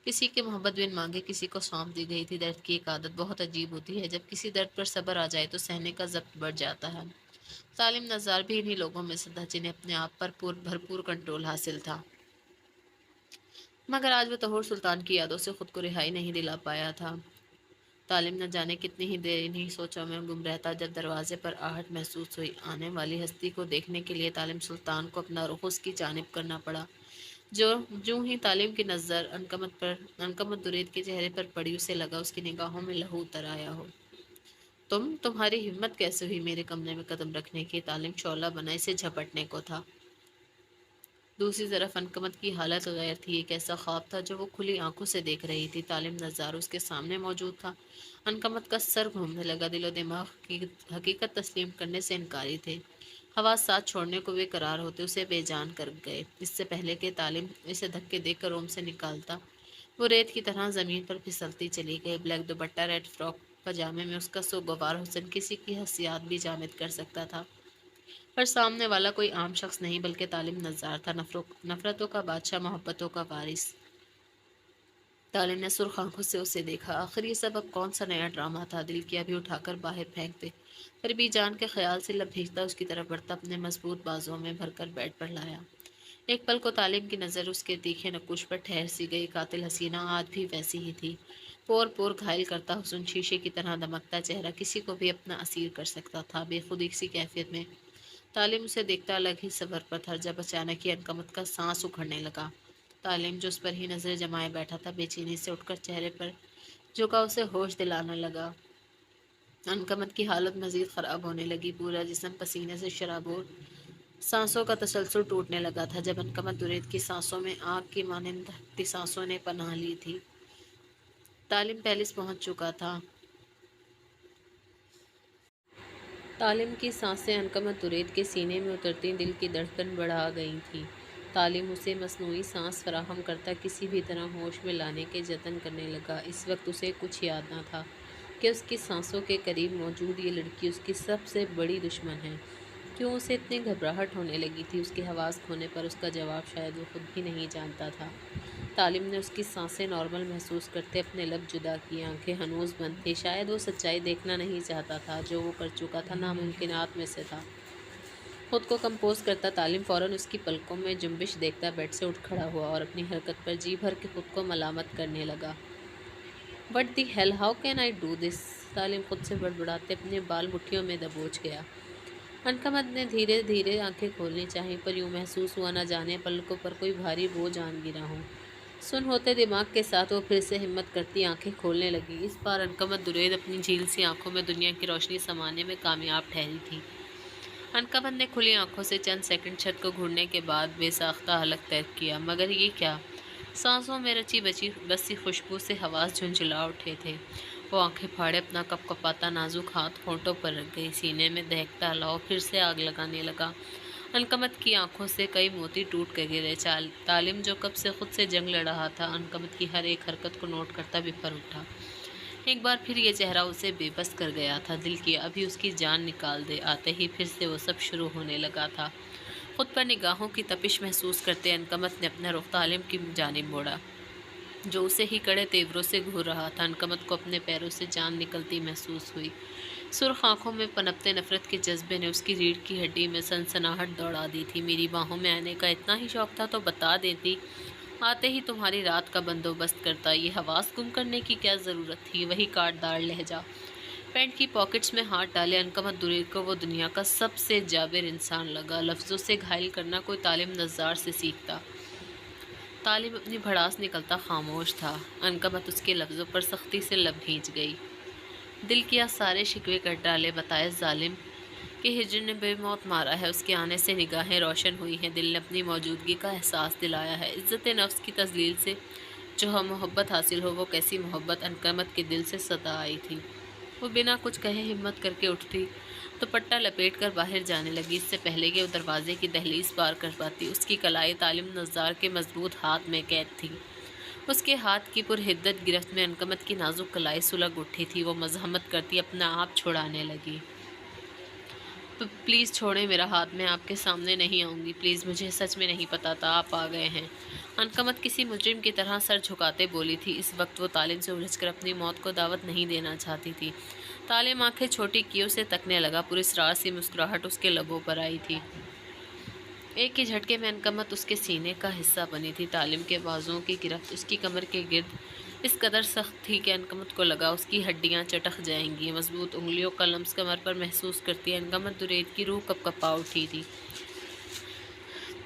کسی کی محبت بن مانگے کسی کو سونپ دی گئی تھی۔ درد کی ایک عادت بہت عجیب ہوتی ہے، جب کسی درد پر صبر آ جائے تو سہنے کا ضبط بڑھ جاتا ہے۔ طالب نذار بھی انہی لوگوں میں سے تھا جنہیں اپنے آپ پر بھرپور کنٹرول حاصل تھا، مگر آج وہ طہور سلطان کی یادوں سے خود کو رہائی نہیں دلا پایا تھا۔ طالب نہ جانے کتنی ہی دیر انہی سوچوں میں گم رہتا، جب دروازے پر آہٹ محسوس ہوئی۔ آنے والی ہستی کو دیکھنے کے لیے طالب سلطان کو اپنا رخ اس کی جانب کرنا پڑا۔ جو جوں ہی تعلیم کی نظر انکمت درید کے چہرے پر پڑی، اسے لگا اس کی نگاہوں میں لہو اتر آیا ہو۔ تمہاری ہمت کیسے ہوئی میرے کمرے میں قدم رکھنے کی؟ تعلیم شعلہ بنا اسے جھپٹنے کو تھا۔ دوسری طرف انکمت کی حالت غیر تھی، ایک ایسا خواب تھا جو وہ کھلی آنکھوں سے دیکھ رہی تھی۔ تعلیم نظار اس کے سامنے موجود تھا۔ انکمت کا سر گھومنے لگا، دل و دماغ کی حقیقت تسلیم کرنے سے انکاری تھے۔ حواس ساتھ چھوڑنے کو بے قرار ہوتے اسے بے جان کر گئے۔ اس سے پہلے کہ تعلیم اسے دھکے دے کر روم سے نکالتا، وہ ریت کی طرح زمین پر پھسلتی چلی گئی۔ بلیک دوپٹہ، ریڈ فراک پاجامے میں اس کا سوگوار حسن کسی کی حسیات بھی جامد کر سکتا تھا، پر سامنے والا کوئی عام شخص نہیں بلکہ تعلیم نظار تھا، نفرتوں کا بادشاہ، محبتوں کا وارث۔ تعلیم نے سرخ آنکھوں سے اسے دیکھا۔ آخر یہ سب اب کون سا نیا ڈرامہ تھا؟ دل کیا بھی اٹھا کر باہر پھینک دے، پر بھی جان کے خیال سے لب بھیجتا اس کی طرف بڑھتا، اپنے مضبوط بازوؤں میں بھر کر بیڈ پر لایا۔ ایک پل کو تعلیم کی نظر اس کے تیکھے نکوش پر ٹھہر سی گئی۔ قاتل حسینہ آج بھی ویسی ہی تھی، پور پور گھائل کرتا حسن، شیشے کی طرح دمکتا چہرہ، کسی کو بھی اپنا اسیر کر سکتا تھا۔ بے خودی سی کیفیت میں تعلیم اسے دیکھتا الگ ہی صبر پر تھا، جب اچانک ہی انکمت کا سانس اکھڑنے لگا۔ تعلیم جو اس پر ہی نظر جمائے بیٹھا تھا، بے چینی سے اٹھ کر چہرے پر جھکا، اسے ہوش دلانے لگا۔ انکمت کی حالت مزید خراب ہونے لگی، پورا جسم پسینے سے شرابور، سانسوں کا تسلسل ٹوٹنے لگا تھا۔ جب انکمت درید کی سانسوں میں آگ کی مانند دھڑکتی سانسوں نے پناہ لی تھی، تعلیم پیلس پہنچ چکا تھا۔ تعلیم کی سانسیں انکمت درید کے سینے میں اترتی دل کی دھڑکن بڑھا گئی تھیں۔ تعلیم اسے مصنوعی سانس فراہم کرتا کسی بھی طرح ہوش میں لانے کے جتن کرنے لگا۔ اس وقت اسے کچھ یاد نہ تھا کہ اس کی سانسوں کے قریب موجود یہ لڑکی اس کی سب سے بڑی دشمن ہے۔ کیوں اسے اتنی گھبراہٹ ہونے لگی تھی؟ اس کے حواس کھونے پر اس کا جواب شاید وہ خود بھی نہیں جانتا تھا۔ تعلیم نے اس کی سانسیں نارمل محسوس کرتے اپنے لب جدا کیے، آنکھیں ہنوز بند تھیں۔ شاید وہ سچائی دیکھنا نہیں چاہتا تھا، جو وہ کر چکا تھا ناممکنات میں سے تھا۔ خود کو کمپوز کرتا تعلیم فوراً اس کی پلکوں میں جنبش دیکھتا بیڈ سے اٹھ کھڑا ہوا اور اپنی حرکت پر جی بھر کے خود کو ملامت کرنے لگا۔ What the hell, how can I do this? تعلیم خود سے بڑبڑاتے اپنے بال مٹھیوں میں دبوچ گیا۔ انکمت نے دھیرے دھیرے آنکھیں کھولنی چاہیں، پر یوں محسوس ہوا نہ جانے پلکوں پر کوئی بھاری بوجھ آن گرا ہو۔ سن ہوتے دماغ کے ساتھ وہ پھر سے ہمت کرتی آنکھیں کھولنے لگی۔ اس بار انکمت درید اپنی جھیل سی آنکھوں میں دنیا کی روشنی سمانے میں کامیاب ٹھہری تھی۔ انکمت نے کھلی آنکھوں سے چند سیکنڈ چھت کو گھورنے کے بعد بے ساختہ حلق ترک کیا۔ مگر یہ کیا؟ سانسوں میں رچی بسی خوشبو سے حواس جھنجھلا اٹھے تھے۔ وہ آنکھیں پھاڑے اپنا کپ کپاتا نازک ہاتھ ہونٹوں پر رکھ گئی۔ سینے میں دہکتا الاؤ پھر سے آگ لگانے لگا۔ انکمت کی آنکھوں سے کئی موتی ٹوٹ کر گرے۔ تعلیم جو کب سے خود سے جنگ لڑ رہا تھا، انکمت کی ہر ایک حرکت کو نوٹ کرتا بفر اٹھا۔ ایک بار پھر یہ چہرہ اسے بے بس کر گیا تھا۔ دل کیا ابھی اس کی جان نکال دے۔ آتے ہی پھر سے وہ سب شروع ہونے لگا تھا۔ خود پر نگاہوں کی تپش محسوس کرتے انکمت نے اپنا رخ تعلیم کی جانب موڑا، جو اسے ہی کڑے تیوروں سے گھور رہا تھا۔ انکمت کو اپنے پیروں سے جان نکلتی محسوس ہوئی۔ سرخ آنکھوں میں پنپتے نفرت کے جذبے نے اس کی ریڑھ کی ہڈی میں سنسناہٹ دوڑا دی تھی۔ میری باہوں میں آنے کا اتنا ہی شوق تھا تو بتا دیتی، آتے ہی تمہاری رات کا بندوبست کرتا۔ یہ حواس گم کرنے کی کیا ضرورت تھی؟ وہی کاٹ دار لہجہ۔ پینٹ کی پاکٹس میں ہاتھ ڈالے انکمت درید کو وہ دنیا کا سب سے جابر انسان لگا۔ لفظوں سے گھائل کرنا کوئی تعلیم نظار سے سیکھتا۔ تعلیم اپنی بھڑاس نکلتا خاموش تھا۔ انکمت اس کے لفظوں پر سختی سے لب بھیج گئی۔ دل کیا سارے شکوے کٹ ڈالے، بتائے ظالم کہ ہجر نے بے موت مارا ہے، اس کے آنے سے نگاہیں روشن ہوئی ہیں، دل نے اپنی موجودگی کا احساس دلایا ہے۔ عزت نفس کی تذلیل سے جو محبت حاصل ہو، وہ کیسی محبت؟ انکمت کے دل سے صدا آئی تھی۔ وہ بنا کچھ کہے ہمت کر کے اٹھتی، دوپٹہ لپیٹ کر باہر جانے لگی۔ اس سے پہلے کہ وہ دروازے کی دہلیز پار کر پاتی، اس کی کلائی تعلیم نظار کے مضبوط ہاتھ میں قید تھی۔ اس کے ہاتھ کی پرحدت گرفت میں انکمت کی نازک کلائی سلگ اٹھی تھی۔ وہ مزاحمت کرتی اپنا آپ چھڑانے لگی۔ پلیز چھوڑیں میرا ہاتھ، میں آپ کے سامنے نہیں آؤں گی، پلیز، مجھے سچ میں نہیں پتا تھا آپ آ گئے ہیں۔ انکمت کسی مجرم کی طرح سر جھکاتے بولی تھی۔ اس وقت وہ تعلیم سے الجھ کر اپنی موت کو دعوت نہیں دینا چاہتی تھی۔ تعلیم آنکھیں چھوٹی کی اسے تکنے لگا، پراسرار سی مسکراہٹ اس کے لبوں پر آئی تھی۔ ایک ہی جھٹکے میں انکمت اس کے سینے کا حصہ بنی تھی۔ تعلیم کے بازوؤں کی گرفت اس کی کمر کے گرد اس قدر سخت تھی کہ انکمت کو لگا اس کی ہڈیاں چٹک جائیں گی۔ مضبوط انگلیوں کا لمس کمر پر محسوس کرتی انکمت درید کی روح کپ کپا اٹھی تھی۔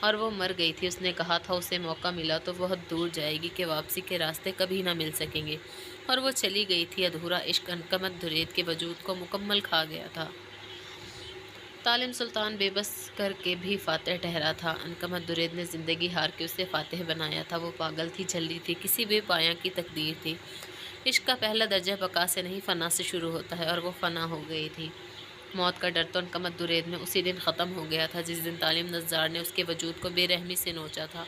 اور وہ مر گئی تھی۔ اس نے کہا تھا اسے موقع ملا تو بہت دور جائے گی کہ واپسی کے راستے کبھی نہ مل سکیں گے، اور وہ چلی گئی تھی۔ ادھورا عشق انکمت درید کے وجود کو مکمل کھا گیا تھا۔ طالم سلطان بے بس کر کے بھی فاتح ٹھہرا تھا۔ انکمت درید نے زندگی ہار کے اسے فاتح بنایا تھا۔ وہ پاگل تھی، جھلی تھی، کسی بے پایاں کی تقدیر تھی۔ عشق کا پہلا درجہ بقا سے نہیں فنا سے شروع ہوتا ہے، اور وہ فنا ہو گئی تھی۔ موت کا ڈر تو انکمت درید میں اسی دن ختم ہو گیا تھا جس دن طالم نظار نے اس کے وجود کو بے رحمی سے نوچا تھا۔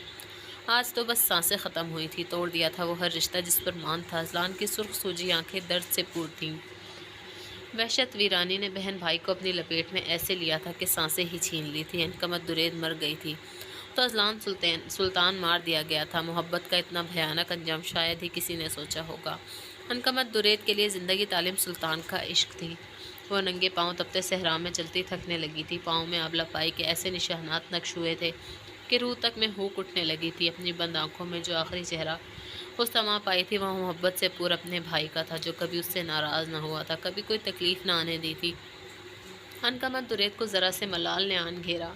آج تو بس سانسیں ختم ہوئی تھی، توڑ دیا تھا وہ ہر رشتہ جس پر مان تھا۔ اذلان کی سرخ سوجی آنکھیں درد سے پور تھیں۔ وحشت ویرانی نے بہن بھائی کو اپنی لپیٹ میں ایسے لیا تھا کہ سانسیں ہی چھین لی تھی۔ انکمت درید مر گئی تھی تو اذلان سلطان مار دیا گیا تھا۔ محبت کا اتنا بھیانک انجام شاید ہی کسی نے سوچا ہوگا۔ انکمت درید کے لیے زندگی طالم سلطان کا عشق تھی۔ وہ ننگے پاؤں تپتے صحرا میں چلتی تھکنے لگی تھی۔ پاؤں میں آبلہ پائی کے ایسے نشانات نقش ہوئے تھے کہ روح تک میں ہوک اٹھنے لگی تھی۔ اپنی بند آنکھوں میں جو آخری چہرہ اس سما پائی تھی وہ محبت سے پور اپنے بھائی کا تھا، جو کبھی اس سے ناراض نہ ہوا تھا، کبھی کوئی تکلیف نہ آنے دی تھی۔ انکمت درید کو ذرا سے ملال نے آن گھیرا۔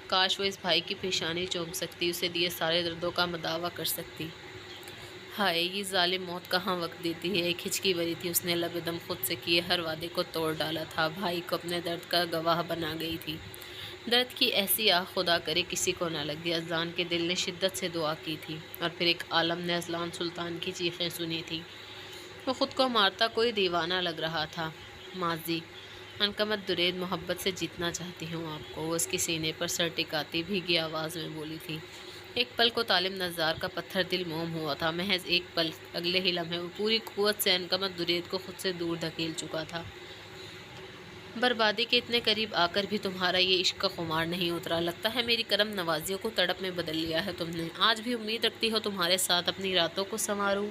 کاش وہ اس بھائی کی پیشانی چوم سکتی، اسے دیے سارے دردوں کا مداوع کر سکتی۔ ہائے، یہ ظالم موت کہاں وقت دیتی ہے۔ ایک ہچکی بری تھی، اس نے لب دم خود سے کیے ہر وعدے کو توڑ ڈالا تھا۔ بھائی کو اپنے درد کا گواہ بنا گئی تھی۔ درد کی ایسی آہ خدا کرے کسی کو نہ لگی۔ اذلان کے دل نے شدت سے دعا کی تھی، اور پھر ایک عالم نے اذلان سلطان کی چیخیں سنی تھی۔ وہ خود کو مارتا کوئی دیوانہ لگ رہا تھا۔ ماضی انکمت درید، محبت سے جیتنا چاہتی ہوں آپ کو، وہ اس کی سینے پر سر ٹکاتی بھیگی آواز میں بولی تھی۔ ایک پل کو طالم نظار کا پتھر دل موم ہوا تھا۔ محض ایک پل، اگلے ہی لمحے وہ پوری قوت سے انکمت درید کو خود سے دور دھکیل چکا تھا۔ بربادی کے اتنے قریب آ کر بھی تمہارا یہ عشق کا خمار نہیں اترا۔ لگتا ہے میری کرم نوازیوں کو تڑپ میں بدل لیا ہے تم نے۔ آج بھی امید رکھتی ہو تمہارے ساتھ اپنی راتوں کو سنواروں؟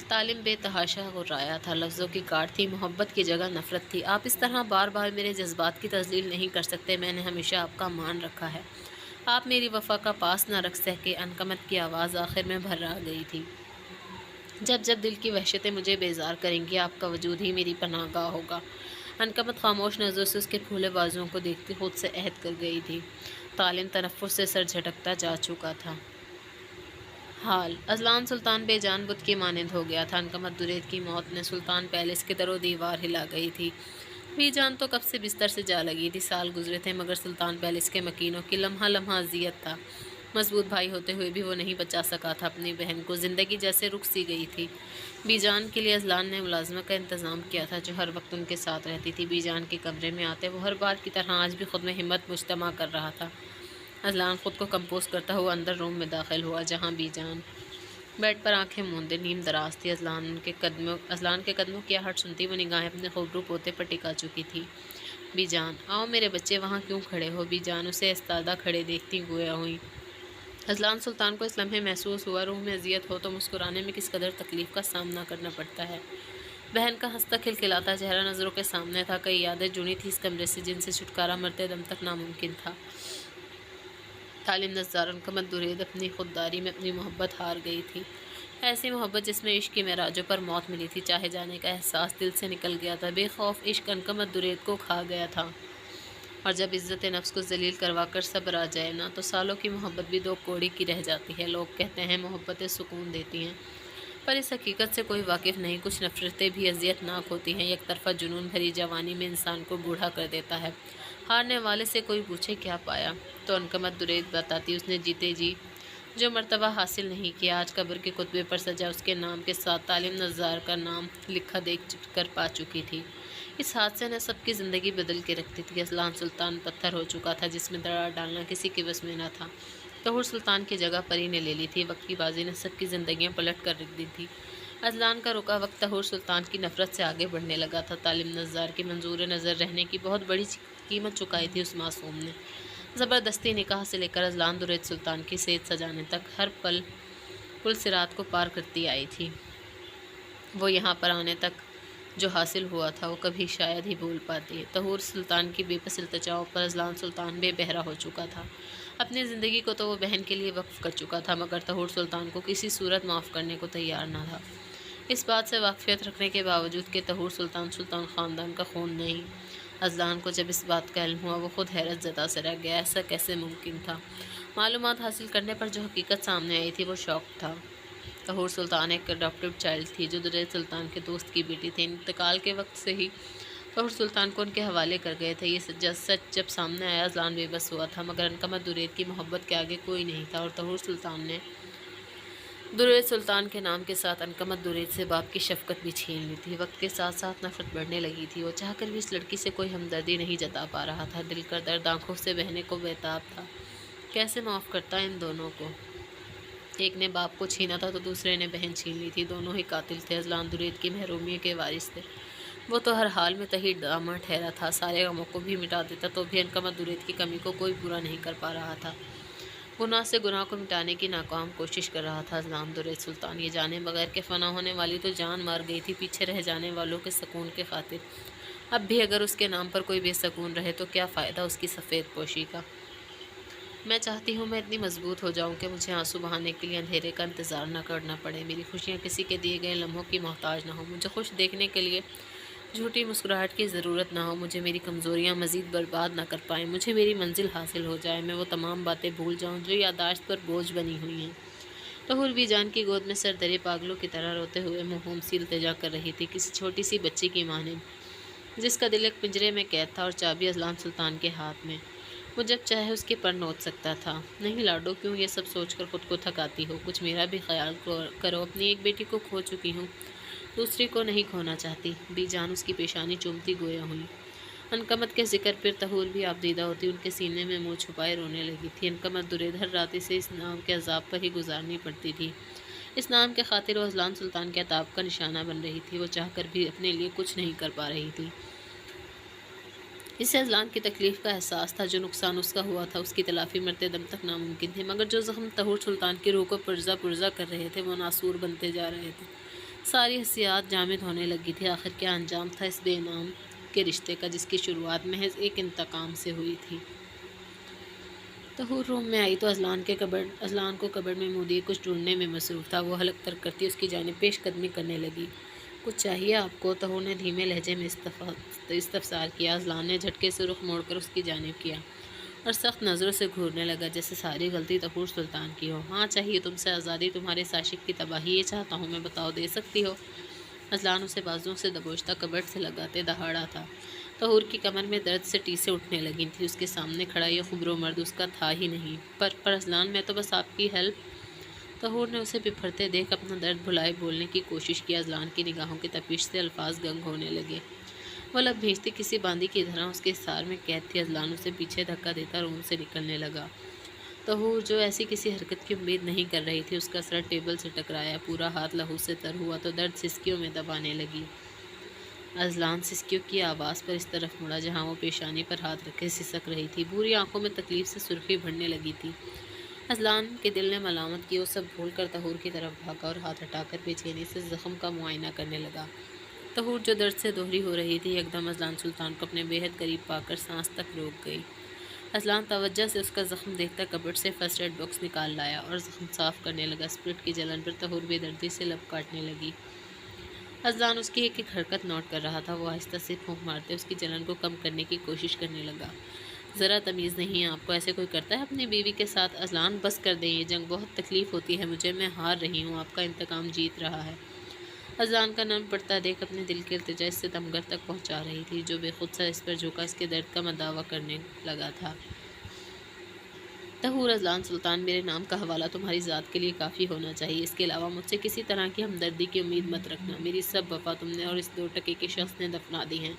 طالم بے تحاشا غرایا تھا۔ لفظوں کی کاٹ تھی، محبت کی جگہ نفرت تھی۔ آپ اس طرح بار بار میرے جذبات کی تذلیل نہیں کر سکتے۔ میں نے ہمیشہ آپ کا مان رکھا ہے، آپ میری وفا کا پاس نہ رکھ سکے۔ انکمت کی آواز آخر میں بھرا گئی تھی۔ جب جب دل کی وحشتیں مجھے بیزار کریں گی، آپ کا وجود ہی میری پناہ گاہ ہوگا۔ انکمت خاموش نظروں سے اس کے پھولے بازوؤں کو دیکھتی خود سے عہد کر گئی تھی۔ طالم تنفر سے سر جھٹکتا جا چکا تھا۔ حال اذلان سلطان بے جان بت کی مانند ہو گیا تھا۔ انکمت درید کی موت نے سلطان پیلس کے در و دیوار ہلا گئی تھی۔ بی جان تو کب سے بستر سے جا لگی تھی۔ سال گزرے تھے مگر سلطان پیلس کے مکینوں کی لمحہ لمحہ اذیت تھا۔ مضبوط بھائی ہوتے ہوئے بھی وہ نہیں بچا سکا تھا اپنی بہن کو۔ زندگی جیسے رک سی گئی تھی۔ بی جان کے لیے اذلان نے ملازمت کا انتظام کیا تھا جو ہر وقت ان کے ساتھ رہتی تھی۔ بی جان کے کمرے میں آتے وہ ہر بار کی طرح آج بھی خود میں ہمت مجتمع کر رہا تھا۔ اذلان خود کو کمپوز کرتا ہوا اندر روم میں داخل ہوا جہاں بی جان بیڈ پر آنکھیں موندے نیم دراز تھی۔ اذلان کے قدموں کی آہٹ سنتی وہ نگاہیں اپنے خوبرو پوتے پر ٹکا چکی تھی۔ بی جان، آؤ میرے بچے، وہاں کیوں کھڑے ہو؟ بی جان اسے استادہ کھڑے دیکھتی گویا ہوئی۔ اذلان سلطان کو اس لمحے محسوس ہوا روح میں اذیت ہو تو مسکرانے میں کس قدر تکلیف کا سامنا کرنا پڑتا ہے۔ بہن کا ہنستا کھلکھلاتا چہرہ نظروں کے سامنے تھا۔ کئی یادیں جڑی تھی اس کمرے سے جن سے چھٹکارا مرتے دم تک ناممکن تھا۔ طالم نظار انکمت درید اپنی خودداری میں اپنی محبت ہار گئی تھی۔ ایسی محبت جس میں عشق کی معراجوں پر موت ملی تھی۔ چاہے جانے کا احساس دل سے نکل گیا تھا۔ بے خوف عشق انکمت درید کو کھا گیا تھا، اور جب عزت نفس کو ذلیل کروا کر صبر آ جائے نا تو سالوں کی محبت بھی دو کوڑی کی رہ جاتی ہے۔ لوگ کہتے ہیں محبتیں سکون دیتی ہیں، پر اس حقیقت سے کوئی واقف نہیں۔ کچھ نفرتیں بھی اذیت ناک ہوتی ہیں۔ یک طرفہ جنون بھری جوانی میں انسان کو بوڑھا کر دیتا ہے۔ ہارنے والے سے کوئی پوچھے کیا پایا تو انکمت درید بتاتی اس نے جیتے جی جو مرتبہ حاصل نہیں کیا۔ آج قبر کے کتبے پر سجا اس کے نام کے ساتھ طالم نظار کا نام لکھا دیکھ کر پا چکی تھی۔ اس حادثے نے سب کی زندگی بدل کے رکھ دی تھی۔ اذلان سلطان پتھر ہو چکا تھا جس میں دراڑ ڈالنا کسی کے بس میں نہ تھا۔ طہور سلطان کی جگہ پری نے لے لی تھی۔ وقت کی بازی نے سب کی زندگیاں پلٹ کر رکھ دی تھی۔ اذلان کا رکا وقت طہور سلطان کی نفرت سے آگے بڑھنے لگا تھا۔ طالم نظار کی منظور نظر رہنے کی بہت بڑی قیمت چکائی تھی اس معصوم نے۔ زبردستی نکاح سے لے کر اذلان درید سلطان کی صحت سجانے تک ہر پل صراط کو پار کرتی آئی تھی۔ وہ یہاں پر آنے تک جو حاصل ہوا تھا وہ کبھی شاید ہی بھول پاتی ہے۔ طہور سلطان کی بے بس التجاؤں پر اذلان سلطان بے بہرا ہو چکا تھا۔ اپنی زندگی کو تو وہ بہن کے لیے وقف کر چکا تھا مگر طہور سلطان کو کسی صورت معاف کرنے کو تیار نہ تھا۔ اس بات سے واقفیت رکھنے کے باوجود کہ طہور سلطان خاندان کا خون نہیں، اذلان کو جب اس بات کا علم ہوا وہ خود حیرت زدہ سے رہ گیا، ایسا کیسے ممکن تھا؟ معلومات حاصل کرنے پر جو حقیقت سامنے آئی تھی وہ شوق تھا۔ طہور سلطان ایک اڈاپٹڈ چائلڈ تھی جو درے سلطان کے دوست کی بیٹی تھی۔ انتقال کے وقت سے ہی طہور سلطان کو ان کے حوالے کر گئے تھے۔ یہ سچ جب سامنے آیا اذلان بے بس ہوا تھا، مگر عنقمت درید کی محبت کے آگے کوئی نہیں تھا، اور طہور سلطان نے درید سلطان کے نام کے ساتھ عنقمت درید سے باپ کی شفقت بھی چھین لی تھی۔ وقت کے ساتھ ساتھ نفرت بڑھنے لگی تھی۔ وہ چاہ کر بھی اس لڑکی سے کوئی ہمدردی نہیں جتا پا رہا تھا۔ دل کا درد آنکھوں سے بہنے کو بےتاب تھا۔ کیسے معاف کرتا ان دونوں کو؟ ایک نے باپ کو چھینا تھا تو دوسرے نے بہن چھین لی تھی۔ دونوں ہی قاتل تھے۔ اذلان درید کی محرومی کے وارث تھے۔ وہ تو ہر حال میں تہی ڈامہ ٹھہرا تھا، سارے غموں کو بھی مٹا دیتا تو بھی عنقمت درید کی کمی کو کوئی پورا نہیں کر پا رہا تھا۔ گناہ سے گناہ کو مٹانے کی ناکام کوشش کر رہا تھا اذلان درید سلطان۔ یہ جانے بغیر کہ فنا ہونے والی تو جان مار گئی تھی، پیچھے رہ جانے والوں کے سکون کے خاطر اب بھی اگر اس کے نام پر کوئی بے سکون رہے تو کیا فائدہ اس کی سفید پوشی کا؟ میں چاہتی ہوں میں اتنی مضبوط ہو جاؤں کہ مجھے آنسو بہانے کے لیے اندھیرے کا انتظار نہ کرنا پڑے، میری خوشیاں کسی کے دیے گئے لمحوں کی محتاج نہ ہوں، مجھے خوش دیکھنے کے لیے جھوٹی مسکراہٹ کی ضرورت نہ ہو، مجھے میری کمزوریاں مزید برباد نہ کر پائیں، مجھے میری منزل حاصل ہو جائے، میں وہ تمام باتیں بھول جاؤں جو یادداشت پر بوجھ بنی ہوئی ہیں۔ طہور بھی جان کی گود میں سر درے پاگلوں کی طرح روتے ہوئے منہوم سی التجا کر رہی تھی، کسی چھوٹی سی بچی کی مانند جس کا دل ایک پنجرے میں قید تھا اور چابی اذلان سلطان کے ہاتھ میں۔ وہ جب چاہے اس کے پر نوچ سکتا تھا۔ نہیں لاڈو، کیوں یہ سب سوچ کر خود کو تھکاتی ہو؟ کچھ میرا بھی خیال کرو، اپنی ایک بیٹی کو کھو چکی ہوں، دوسری کو نہیں کھونا چاہتی۔ بی جان اس کی پیشانی چومتی گویا ہوئی۔ عنقمت کے ذکر پر طہور بھی آبدیدہ ہوتی، ان کے سینے میں منہ چھپائے رونے لگی تھی۔ عنقمت درید ہر رات اسے اس نام کے عذاب پر ہی گزارنی پڑتی تھی۔ اس نام کے خاطر وہ اذلان سلطان کے عتاب کا نشانہ بن رہی تھی۔ وہ چاہ کر بھی اپنے لیے کچھ نہیں کر پا رہی تھی۔ اسے اذلان کی تکلیف کا احساس تھا، جو نقصان اس کا ہوا تھا اس کی تلافی مرتے دم تک ناممکن تھی، مگر جو زخم طہور سلطان کی روح کو پرزہ پرزہ کر رہے تھے وہ ناسور بنتے جا رہے تھے۔ ساری حسیات جامد ہونے لگی تھی۔ آخر کیا انجام تھا اس بے نام کے رشتے کا جس کی شروعات محض ایک انتقام سے ہوئی تھی؟ طہور روم میں آئی تو اذلان کو کبڑ میں منہ دیے کچھ ڈھونڈنے میں مصروف تھا۔ وہ حلق ترک کرتی اس کی جانب پیش قدمی کرنے لگی۔ کچھ چاہیے آپ کو؟ طہور نے دھیمے لہجے میں استفسار کیا۔ اذلان نے جھٹکے سے رخ موڑ کر اس کی جانب کیا اور سخت نظروں سے گھورنے لگا جیسے ساری غلطی طہور سلطان کی ہو۔ ہاں چاہیے تم سے آزادی، تمہارے اس عاشق کی تباہی، یہ چاہتا ہوں میں، بتاؤ دے سکتی ہو؟ اذلان اسے بازوؤں سے دبوچتا کبڈ سے لگاتے دہاڑا تھا۔ طہور کی کمر میں درد سے ٹیسیں اٹھنے لگی تھی۔ اس کے سامنے کھڑا یہ خبرو مرد اس کا تھا ہی نہیں۔ پر اذلان، میں تو بس آپ کی ہیلپ۔ طہور نے اسے بپھرتے دیکھ اپنا درد بھلائے بولنے کی کوشش کی۔ اذلان کی نگاہوں کی تپش سے الفاظ گنگ ہونے لگے۔ وہ لب بھیجتی کسی باندی کی طرح اس کے حصار میں قید تھی۔ اذلان اسے پیچھے دھکا دیتا روم سے نکلنے لگا۔ طہور جو ایسی کسی حرکت کی امید نہیں کر رہی تھی، اس کا سر ٹیبل سے ٹکرایا، پورا ہاتھ لہو سے تر ہوا تو درد سسکیوں میں دبانے لگی۔ اذلان سسکیوں کی آواز پر اس طرف مڑا جہاں وہ پیشانی پر ہاتھ رکھے سسک رہی تھی۔ بھوری آنکھوں میں تکلیف سے سرخی بڑھنے لگی تھی۔ اذلان کے دل نے ملامت کی۔ وہ سب بھول کر طہور کی طرف بھاگا اور ہاتھ ہٹا کر بے چینی سے زخم کا معائنہ کرنے لگا۔ طہور جو درد سے دوہری ہو رہی تھی یکدم اذلان سلطان کو اپنے بے حد قریب پا کر سانس تک روک گئی۔ اذلان توجہ سے اس کا زخم دیکھتا کبڈ سے فرسٹ ایڈ باکس نکال لایا اور زخم صاف کرنے لگا۔ اسپرٹ کی جلن پر طہور بے دردی سے لب کاٹنے لگی۔ اذلان اس کی ایک ایک حرکت نوٹ کر رہا تھا۔ وہ آہستہ سے پھونک مارتے اس کی جلن کو کم کرنے کی کوشش کرنے لگا۔ ذرا تمیز نہیں ہے آپ کو؟ ایسے کوئی کرتا ہے اپنی بیوی کے ساتھ؟ اذلان بس کر دیں، یہ جنگ بہت تکلیف ہوتی ہے مجھے، میں ہار رہی ہوں، آپ کا انتقام جیت رہا ہے۔ اذلان کا نرم پڑتا دیکھ اپنے دل کے التجا اس سے تمغر تک پہنچا رہی تھی، جو بے خود سا اس پر جھکا اس کے درد کا مداوع کرنے لگا تھا۔ طہور، اذلان سلطان، میرے نام کا حوالہ تمہاری ذات کے لیے کافی ہونا چاہیے، اس کے علاوہ مجھ سے کسی طرح کی ہمدردی کی امید مت رکھنا۔ میری سب وفا تم نے اور اس 2 ٹکے کے شخص نے دفنا دی ہیں۔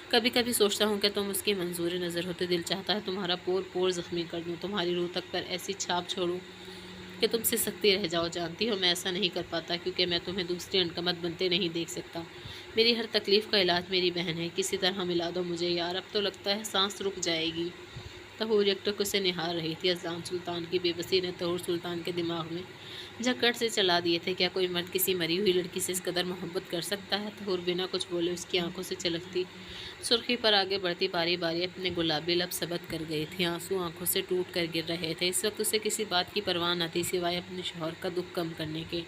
کبھی کبھی سوچتا ہوں کہ تم اس کی منظور نظر ہوتے، دل چاہتا ہے تمہارا پور پور زخمی کر دوں، تمہاری روح تک پر ایسی چھاپ چھوڑوں کہ تم سے سکتی رہ جاؤ۔ جانتی ہو میں ایسا نہیں کر پاتا کیونکہ میں تمہیں دوسری عنقمت بنتے نہیں دیکھ سکتا۔ میری ہر تکلیف کا علاج میری بہن ہے، کسی طرح ملا دو مجھے یار، اب تو لگتا ہے سانس رک جائے گی۔ طہور یکٹک اسے نہار رہی تھی۔ اذلان سلطان کی بے بسی نے طہور سلطان کے دماغ میں جھکڑ سے چلا دیے تھے۔ کیا کوئی مرد کسی مری ہوئی لڑکی سے اس قدر محبت کر سکتا ہے؟ طہور بنا کچھ بولے اس کی آنکھوں سے چھلکتی سرخی پر آگے بڑھتی باری باری اپنے گلابی لب سبت کر گئی تھی۔ آنسو آنکھوں سے ٹوٹ کر گر رہے تھے۔ اس وقت اسے کسی بات کی پرواہ نہ تھی سوائے اپنے شوہر کا دکھ کم کرنے کے۔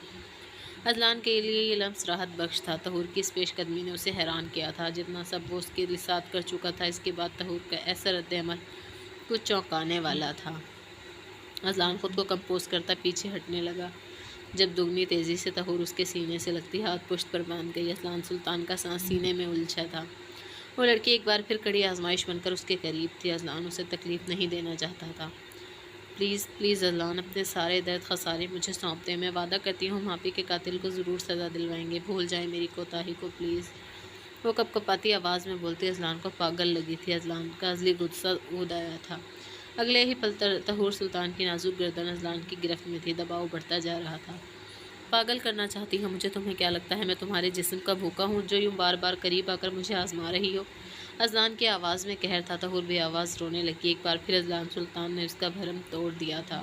اذلان کے لیے یہ لمس راحت بخش تھا۔ طہور کی اس پیش قدمی نے اسے حیران کیا تھا۔ جتنا سب وہ اس کے ساتھ کر چکا تھا، اس کے بعد طہور کا ایسا رد عمل کچھ چونکانے والا تھا۔ اذلان خود کو کمپوز کرتا پیچھے ہٹنے لگا۔ جب دگنی تیزی سے طہور اس کے سینے سے لگتی ہاتھ پشت پر باندھ گئی، اذلان سلطان کا سانس سینے میں الجھا تھا۔ وہ لڑکی ایک بار پھر کڑی آزمائش بن کر اس کے قریب تھی۔ اذلان اسے تکلیف نہیں دینا چاہتا تھا۔ پلیز پلیز اذلان، اپنے سارے درد خسارے مجھے سونپ دیں۔ میں وعدہ کرتی ہوں ماپی کے قاتل کو ضرور سزا دلوائیں گے۔ بھول جائیں میری کوتاہی کو پلیز۔ وہ کپکپاتی آواز میں بولتی اذلان کو پاگل لگی تھی۔ اذلان کا ازلی غصہ اود آیا تھا۔ اگلے ہی پل طہور سلطان کی نازک گردن اذلان کی گرفت میں تھی۔ دباؤ بڑھتا جا رہا تھا۔ پاگل کرنا چاہتی ہو مجھے؟ تمہیں کیا لگتا ہے میں تمہارے جسم کا بھوکا ہوں جو یوں بار بار قریب آ کر مجھے آزما رہی ہو؟ اذلان کی آواز میں قہر تھا۔ طہور بے آواز رونے لگی۔ ایک بار پھر اذلان سلطان نے اس کا بھرم توڑ دیا تھا۔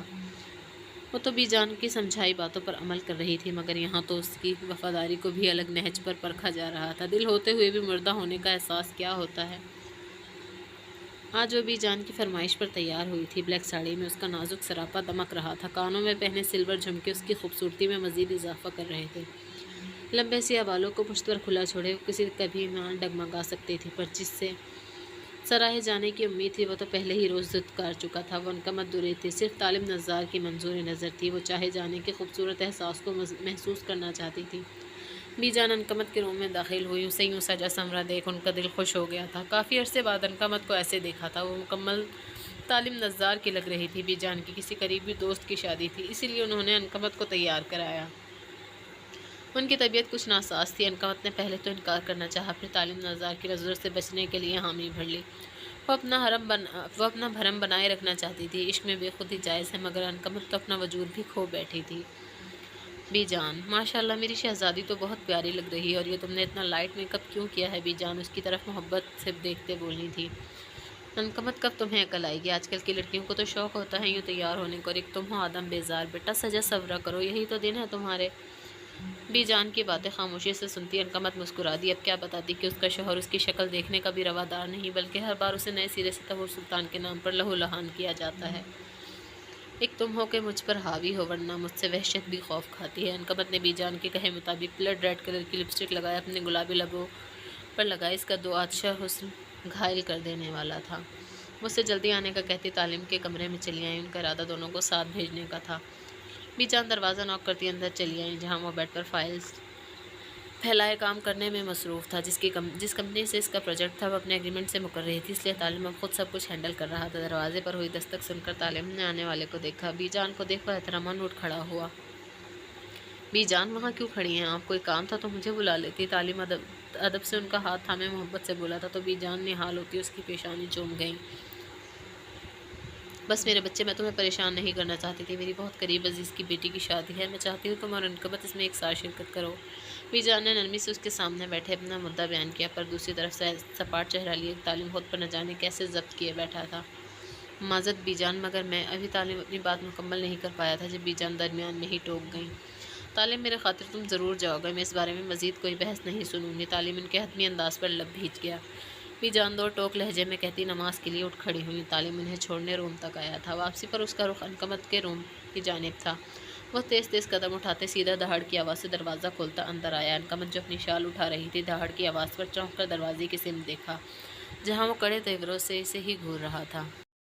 وہ تو بی جان کی سمجھائی باتوں پر عمل کر رہی تھی، مگر یہاں تو اس کی وفاداری کو بھی الگ نہج پر پرکھا جا رہا تھا۔ دل ہوتے ہوئے بھی مردہ ہونے کا احساس کیا ہوتا ہے؟ آج وہ بی جان کی فرمائش پر تیار ہوئی تھی۔ بلیک ساڑی میں اس کا نازک سراپا دمک رہا تھا۔ کانوں میں پہنے سلور جھمکے اس کی خوبصورتی میں مزید اضافہ کر رہے تھے۔ لمبے سیاہ بالوں کو پشت پر کھلا چھوڑے وہ کسی کبھی نہ ڈگمگا سکتی تھی، پر جس سے سراہے جانے کی امید تھی وہ تو پہلے ہی روز دھتکار چکا تھا۔ وہ انکمت دوری تھی، صرف طالب نظار کی منظور نظر تھی۔ وہ چاہے جانے کے خوبصورت احساس کو محسوس کرنا چاہتی تھی۔ بی جان انکمت کے روم میں داخل ہوئی۔ اسے یوں سجا سنورا دیکھ ان کا دل خوش ہو گیا تھا۔ کافی عرصے بعد انکمت کو ایسے دیکھا تھا۔ وہ مکمل طالب نظار کی لگ رہی تھی۔ بی جان کی کسی قریبی دوست کی شادی تھی، اسی لیے انہوں نے انکمت کو تیار کرایا۔ ان کی طبیعت کچھ ناساز تھی۔ انکمت نے پہلے تو انکار کرنا چاہا، پھر طالب نظار کی نظروں سے بچنے کے لیے حامی بھر لی۔ وہ اپنا بھرم بنائے رکھنا چاہتی تھی۔ عشق میں بے خودی جائز ہے، مگر انکمت تو اپنا وجود بھی کھو بیٹھی تھی۔ بی جان، ماشاءاللہ میری شہزادی تو بہت پیاری لگ رہی ہے، اور یہ تم نے اتنا لائٹ میک اپ کیوں کیا ہے؟ بی جان اس کی طرف محبت سے دیکھتے بولنی تھی۔ انکمت، کب تمہیں عقل آئے گی؟ آج کل کی لڑکیوں کو تو شوق ہوتا ہے یوں تیار ہونے کو، اور ایک تم ہو آدم بیزار۔ بیٹا سجا سورا کرو، یہی تو دن ہے تمہارے۔ بی جان کی باتیں خاموشی سے سنتی انکمت مسکرا دی۔ اب کیا بتاتی کہ اس کا شوہر اس کی شکل دیکھنے کا بھی روادار نہیں، بلکہ ہر بار اسے نئے سرے سے طہور سلطان کے نام پر لہو لہان کیا جاتا ہے۔ ایک تم ہو کہ مجھ پر حاوی ہو، ورنہ مجھ سے وحشت بھی خوف کھاتی ہے۔ انکمت نے بی جان کے کہے مطابق بلڈ ریڈ کلر کی لپسٹک لگائے اپنے گلابی لبوں پر لگائی۔ اس کا دو آتشہ حسن گھائل کر دینے والا تھا۔ مجھ سے جلدی آنے کا کہتی تعلیم کے کمرے میں چلی آئیں۔ ان کا ارادہ دونوں کو ساتھ بھیجنے کا تھا۔ بی جان دروازہ نوک کرتی اندر چلی آئیں، جہاں وہ بیڈ پر فائلز پھیلائے کام کرنے میں مصروف تھا۔ جس کمپنی سے اس کا پروجیکٹ تھا وہ اپنے ایگریمنٹ سے مکر رہی تھی، اس لیے طالب اب خود سب کچھ ہینڈل کر رہا تھا۔ دروازے پر ہوئی دستک سن کر طالب نے آنے والے کو دیکھا۔ بی جان کو دیکھ کر احترامان اٹھ کھڑا ہوا۔ بی جان، وہاں کیوں کھڑی ہیں آپ؟ کوئی کام تھا تو مجھے بلا لیتی۔ طالب ادب سے ان کا ہاتھ تھامے محبت سے بولا تھا تو بی جان نہال ہوتی اس کی پیشانی چوم گئیں۔ بس میرے بچے، میں تمہیں پریشان نہیں کرنا چاہتی تھی۔ میری بہت قریب عزیز کی بیٹی کی شادی ہے، میں چاہتی ہوں تم اور انکمت اس میں ایک ساتھ شرکت کرو۔ بی جان نے نرمی سے اس کے سامنے بیٹھے اپنا مدعا بیان کیا، پر دوسری طرف سے سپاٹ چہرہ لیے طالب خود پر نہ جانے کیسے ضبط کیے بیٹھا تھا۔ معذرت بی جان، مگر میں ابھی طالب اپنی بات مکمل نہیں کر پایا تھا جب بی جان درمیان میں ہی ٹوک گئیں۔ طالب، میرے خاطر تم ضرور جاؤ گے، میں اس بارے میں مزید کوئی بحث نہیں سنوں گی۔ طالب ان کے حتمی انداز پر لب بھیج گیا۔ بی جان دو ٹوک لہجے میں کہتی نماز کے لیے اٹھ کھڑی ہوئی۔ طالب انہیں چھوڑنے روم تک آیا تھا۔ واپسی پر اس کا رخ انکمت کے روم کی جانب تھا۔ وہ تیز تیز قدم اٹھاتے سیدھا دہاڑ کی آواز سے دروازہ کھولتا اندر آیا۔ انکمت جو اپنی شال اٹھا رہی تھی، دہاڑ کی آواز پر چونک کر دروازے کی سمت دیکھا، جہاں وہ کڑے تیوروں سے اسے ہی گھور رہا تھا۔